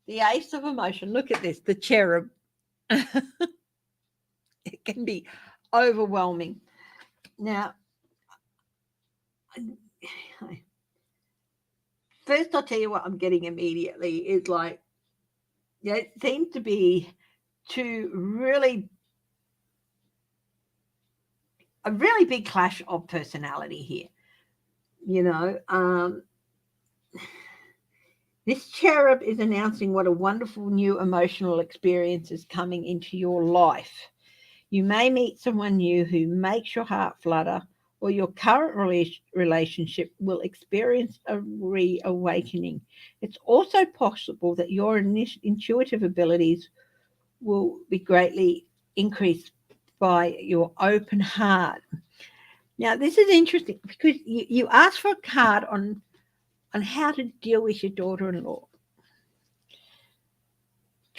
The ace of emotion. Look at this, the cherub. It can be overwhelming. Now, first I'll tell you what I'm getting immediately is like, it seems to be a really big clash of personality here. This cherub is announcing what a wonderful new emotional experience is coming into your life. You may meet someone new who makes your heart flutter, or your current relationship will experience a reawakening. It's also possible that your intuitive abilities will be greatly increased by your open heart. Now, this is interesting because you asked for a card on how to deal with your daughter-in-law.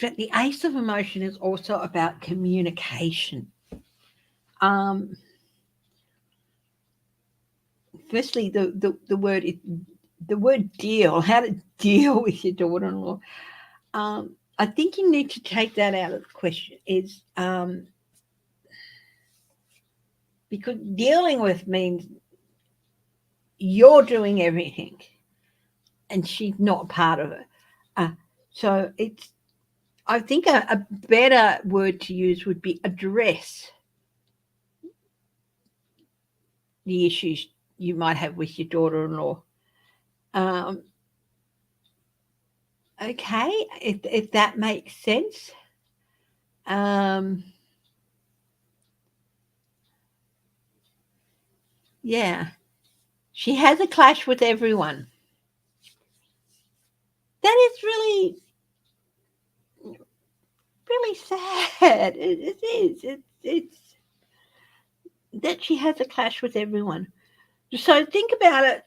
But the ace of emotion is also about communication. Firstly, the word deal, how to deal with your daughter-in-law. I think you need to take that out of the question. Is because dealing with means you're doing everything, and she's not part of it. So it's. I think a better word to use would be address the issues you might have with your daughter-in-law. Okay, if that makes sense. Yeah, she has a clash with everyone. That is really, really sad. It is. It's that she has a clash with everyone. So think about it.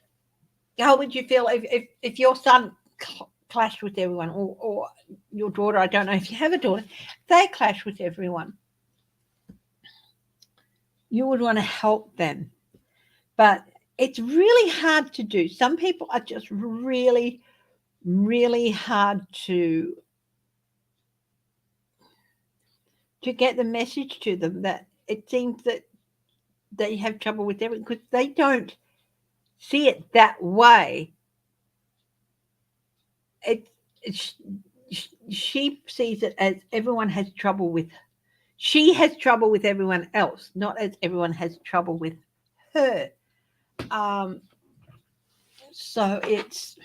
How would you feel if your son clashed with everyone, or your daughter? I don't know if you have a daughter. They clash with everyone. You would want to help them, but it's really hard to do. Some people are just really, really hard to get the message to them that it seems that they have trouble with everything because they don't see it that way. She sees it as everyone has trouble with. She has trouble with everyone else, not as everyone has trouble with her. So it's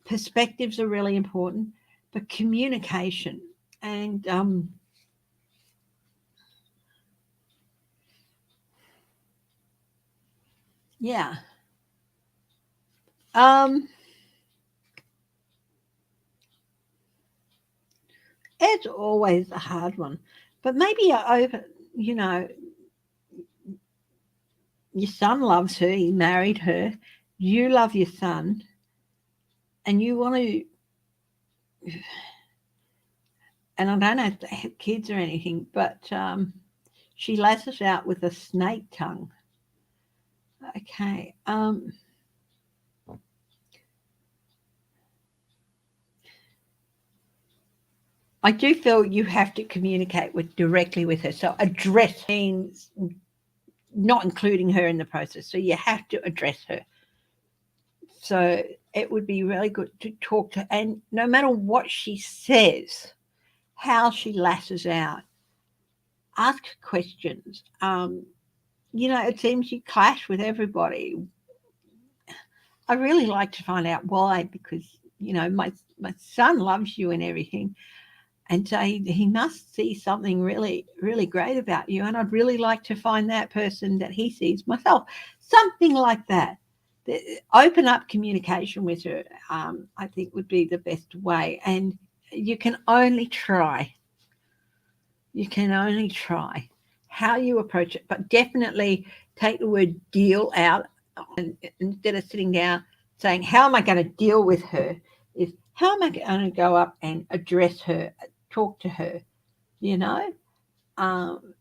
perspectives are really important, but communication and Yeah. It's always a hard one, but maybe you know, your son loves her, he married her, you love your son, and you want to, and I don't have to have kids or anything, but she lashes out with a snake tongue. Okay. I do feel you have to communicate directly with her. So address means not including her in the process. So you have to address her. So it would be really good to talk to, and no matter what she says, how she lashes out, ask questions. It seems you clash with everybody. I really like to find out why, because my son loves you and everything, and so he must see something really, really great about you, and I'd really like to find that person that he sees myself. Something like that. Open up communication with her, I think, would be the best way, and you can only try. You can only try how you approach it, but definitely take the word deal out, and instead of sitting down saying, how am I going to deal with her? Is how am I going to go up and address her, talk to her, you know? Um,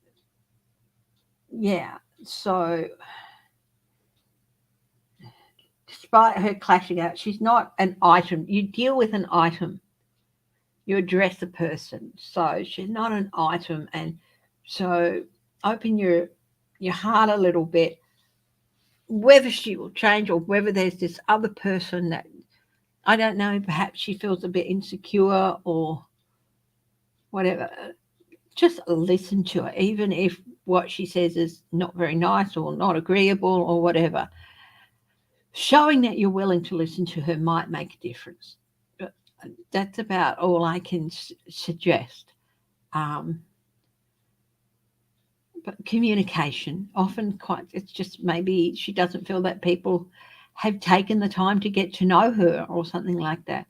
yeah. So despite her clashing out, she's not an item. You deal with an item. You address a person. So she's not an item. And so open your heart a little bit, whether she will change or whether there's this other person that, I don't know, perhaps she feels a bit insecure or whatever. Just listen to her, even if what she says is not very nice or not agreeable or whatever. Showing that you're willing to listen to her might make a difference. But that's about all I can suggest. Um, but communication, often it's just maybe she doesn't feel that people have taken the time to get to know her or something like that.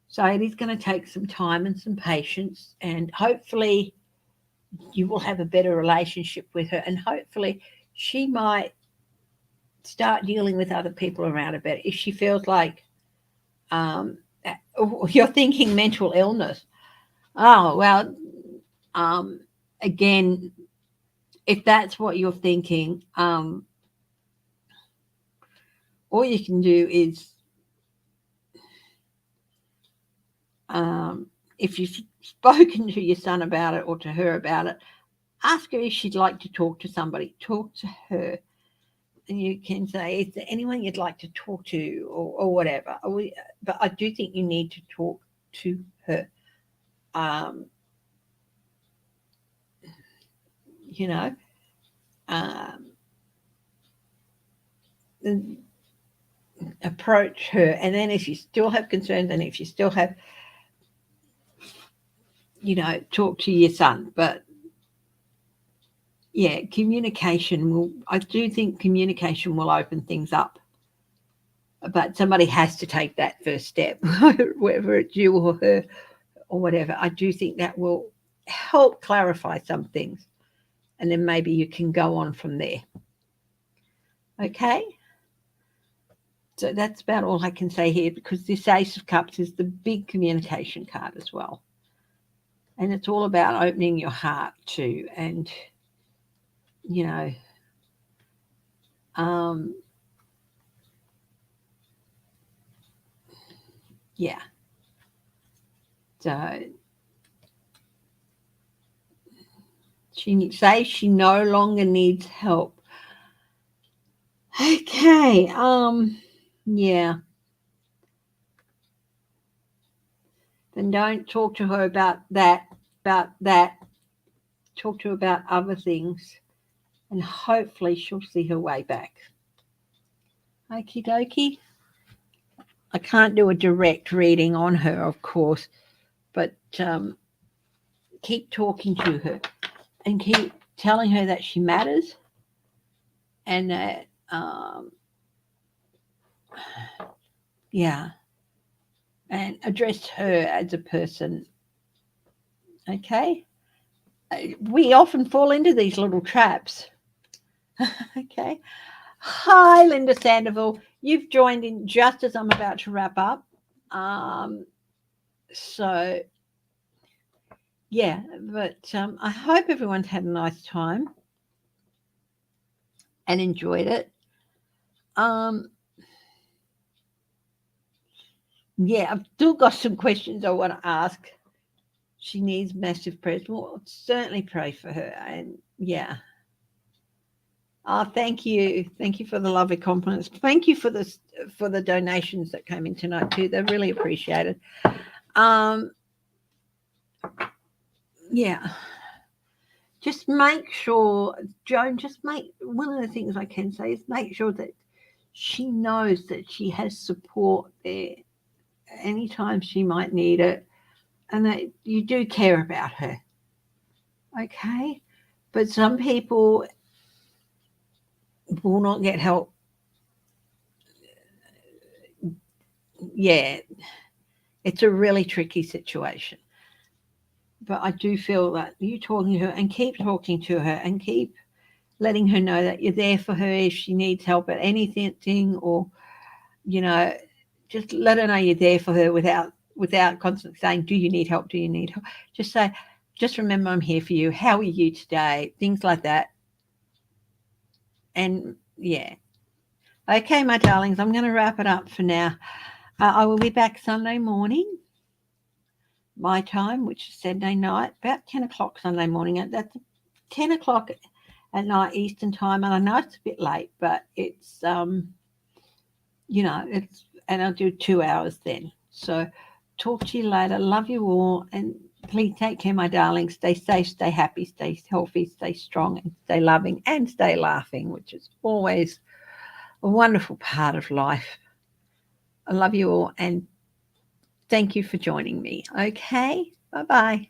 So it is going to take some time and some patience, and hopefully you will have a better relationship with her, and hopefully she might start dealing with other people around her better if she feels like um, you're thinking mental illness. Oh, well, um, again, if that's what you're thinking, all you can do is, if you've spoken to your son about it or to her about it, ask her if she'd like to talk to somebody. Talk to her. And you can say, is there anyone you'd like to talk to or whatever? But I do think you need to talk to her. Um, you know, um, approach her. And then if you still have concerns and if you still have, talk to your son. But yeah, I do think communication will open things up. But somebody has to take that first step, whether it's you or her or whatever. I do think that will help clarify some things. And then maybe you can go on from there. Okay? So that's about all I can say here, because this Ace of Cups is the big communication card as well. And it's all about opening your heart too. And, yeah. So she says she no longer needs help. Okay. Yeah. Then don't talk to her about that. Talk to her about other things, and hopefully she'll see her way back. Okie dokie. I can't do a direct reading on her, of course, but keep talking to her and keep telling her that she matters, and that Yeah, and address her as a person. Okay, we often fall into these little traps. Okay. Hi, Linda Sandoval. You've joined in just as I'm about to wrap up. So, yeah, but I hope everyone's had a nice time and enjoyed it. Yeah, I've still got some questions I want to ask. She needs massive prayers. Well, certainly pray for her. And yeah. Oh, thank you. Thank you for the lovely compliments. Thank you for the donations that came in tonight too. They're really appreciated. Yeah. Just make sure, Joan, one of the things I can say is make sure that she knows that she has support there anytime she might need it and that you do care about her. Okay? But some people will not get help. Yeah, it's a really tricky situation. But I do feel that you talking to her and keep talking to her and keep letting her know that you're there for her if she needs help at anything, or just let her know you're there for her without constantly saying, do you need help, do you need help? Just say, just remember I'm here for you, how are you today, things like that. And yeah, okay, my darlings, I'm going to wrap it up for now. I will be back Sunday morning my time, which is Saturday night, about 10 o'clock Sunday morning. That's 10 o'clock at night Eastern time, and I know it's a bit late, but it's and I'll do 2 hours then. So talk to you later. Love you all, and please take care, my darlings. Stay safe, stay happy, stay healthy, stay strong, and stay loving, and stay laughing, which is always a wonderful part of life. I love you all, and thank you for joining me. Okay, bye-bye.